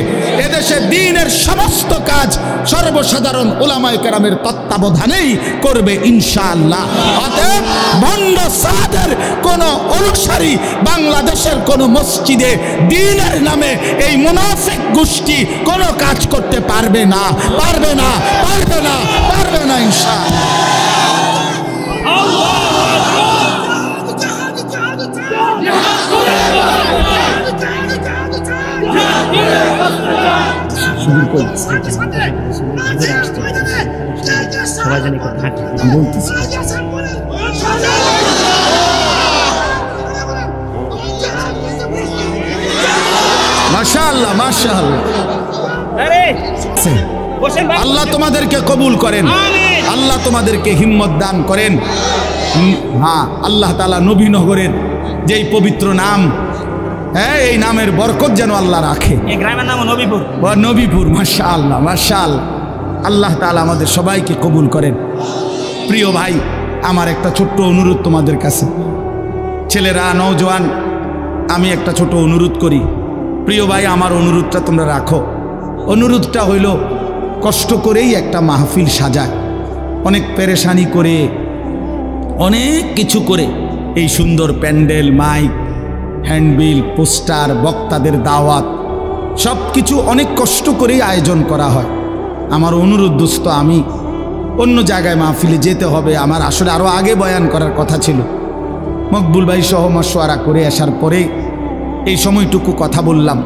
এদেশে দ্বীনের সমস্ত কাজ সর্বসাধারণ ওলামায়ে কেরামের তত্ত্বাবধানেই করবে ইনশাআল্লাহ। অতএব ভণ্ড সাদের কোন অনুসারী বাংলাদেশের কোন মসজিদে দ্বীনের নামে এই মুনাফিক গোষ্ঠী কোন কাজ করতে পারবে না, পারবে না, পারবে না, পারবে না ইনশাআল্লাহ। মাশাআল্লাহ, মাশাআল্লাহ। আল্লাহ তোমাদেরকে কবুল করেন, আল্লাহ তোমাদেরকে হিম্মত দান করেন। হ্যাঁ, আল্লাহ তাআলা নবীনগরের যেই পবিত্র নাম, হ্যাঁ, এই নামের বরকত যেন আল্লাহ রাখে। এই গ্রামের নাম নবীপুর। নবীপুর, মাশাআল্লাহ, মাশাআল্লাহ। আল্লাহ তাআলা আমাদের সবাইকে কবুল করেন। প্রিয় ভাই, আমার একটা ছোট্ট অনুরোধ তোমাদের কাছে, ছেলেরা, নওজোয়ান, আমি একটা ছোট অনুরোধ করি। প্রিয় ভাই, আমার অনুরোধটা তোমরা রাখো। অনুরোধটা হইল, কষ্ট করেই একটা মাহফিল সাজায়, অনেক পেরেশানি করে, অনেক কিছু করে এই সুন্দর প্যান্ডেল, মাইক, হ্যান্ডবিল, পোস্টার, বক্তাদের দাওয়াত, সব কিছু অনেক কষ্ট করেই আয়োজন করা হয়। আমার অনুরোধ দোস্ত, আমি অন্য জায়গায় মাহফিলে যেতে হবে, আমার আসলে আরও আগে বয়ান করার কথা ছিল। মকবুল ভাই সহ মশওয়ারা করে আসার পরে এই সময়টুকু কথা বললাম।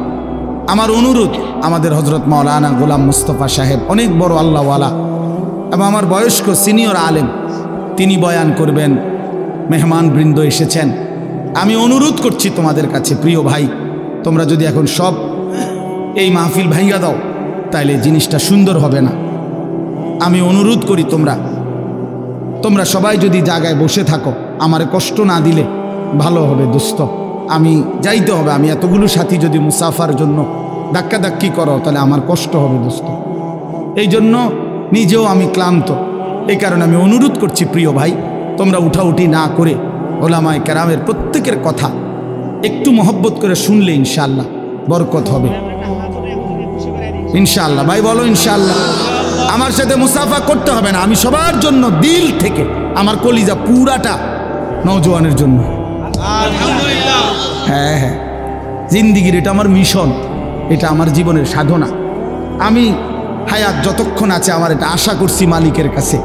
আমার অনুরোধ, আমাদের হজরত মাওলানা গোলাম মুস্তফা সাহেব অনেক বড় আল্লাহওয়ালা এবং আমার বয়স্ক সিনিয়র আলেম, তিনি বয়ান করবেন, মেহমান বৃন্দ এসেছেন। আমি অনুরোধ করছি তোমাদের কাছে, প্রিয় ভাই, তোমরা যদি এখন সব এই মাহফিল ভাঙ্গা দাও, তাইলে জিনিসটা সুন্দর হবে না। আমি অনুরোধ করি, তোমরা সবাই যদি জায়গায় বসে থাকো, আমারে কষ্ট না দিলে ভালো হবে দোস্ত। আমি যাইতে হবে, আমি এতগুলো সাথী যদি মুসাফার জন্য ধাক্কাধাক্কি করো, তাহলে আমার কষ্ট হবে দোস্ত। এই জন্য নিজেও আমি ক্লান্ত, এই কারণে আমি অনুরোধ করছি, প্রিয় ভাই, তোমরা উঠাউঠি না করে ওলামায়ে কেরামের প্রত্যেকের কথা একটু মহব্বত করে শুনলে ইনশাআল্লাহ বরকত হবে ইনশাআল্লাহ। ভাই বলো ইনশাআল্লাহ। আমার সাথে মুসাফা করতে হবে না, আমি সবার জন্য দিল থেকে, আমার কলিজা পুরাটা নওজোয়ানের জন্য। হ্যাঁ হ্যাঁ, জিন্দিগির এটা আমার মিশন, এটা আমার জীবনের সাধনা। আমি হায়াত যতক্ষণ আছে আমার এটা আশা করছি মালিকের কাছে,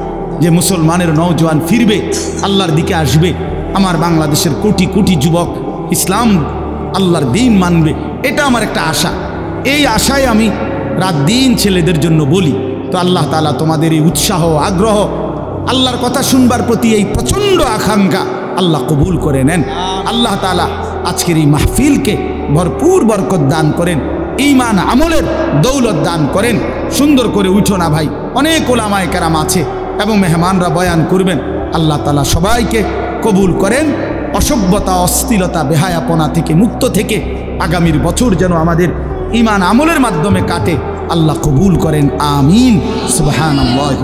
যে মুসলমানের নওজোয়ান ফিরবে, আল্লাহর দিকে আসবে, আমার বাংলাদেশের কোটি কোটি যুবক ইসলাম, আল্লাহর দ্বীন মানবে, এটা আমার একটা আশা। এই আশায় আমি রাত দিন ছেলেদের জন্য বলি। তো আল্লাহ তাআলা তোমাদের এই উৎসাহ, আগ্রহ, আল্লাহর কথা শুনবার প্রতি এই প্রচণ্ড আকাঙ্ক্ষা আল্লাহ কবুল করে নেন। আল্লাহ তাআলা আজকের এই মাহফিলকে ভরপুর বরকত দান করেন, ঈমান আমলের দৌলত দান করেন। সুন্দর করে উঠো না ভাই, অনেক ওলামায়ে কেরাম আছে এবং মেহমানরা বয়ান করবেন। আল্লাহ তাআলা সবাইকে কবুল করেন, অসভ্যতা, অশ্লীলতা, বেহায়াপনা থেকে মুক্ত থেকে আগামীর বছর যেন আমাদের ঈমান আমলের মাধ্যমে কাটে, আল্লাহ কবুল করেন, আমিন। সুবহানাল্লাহ।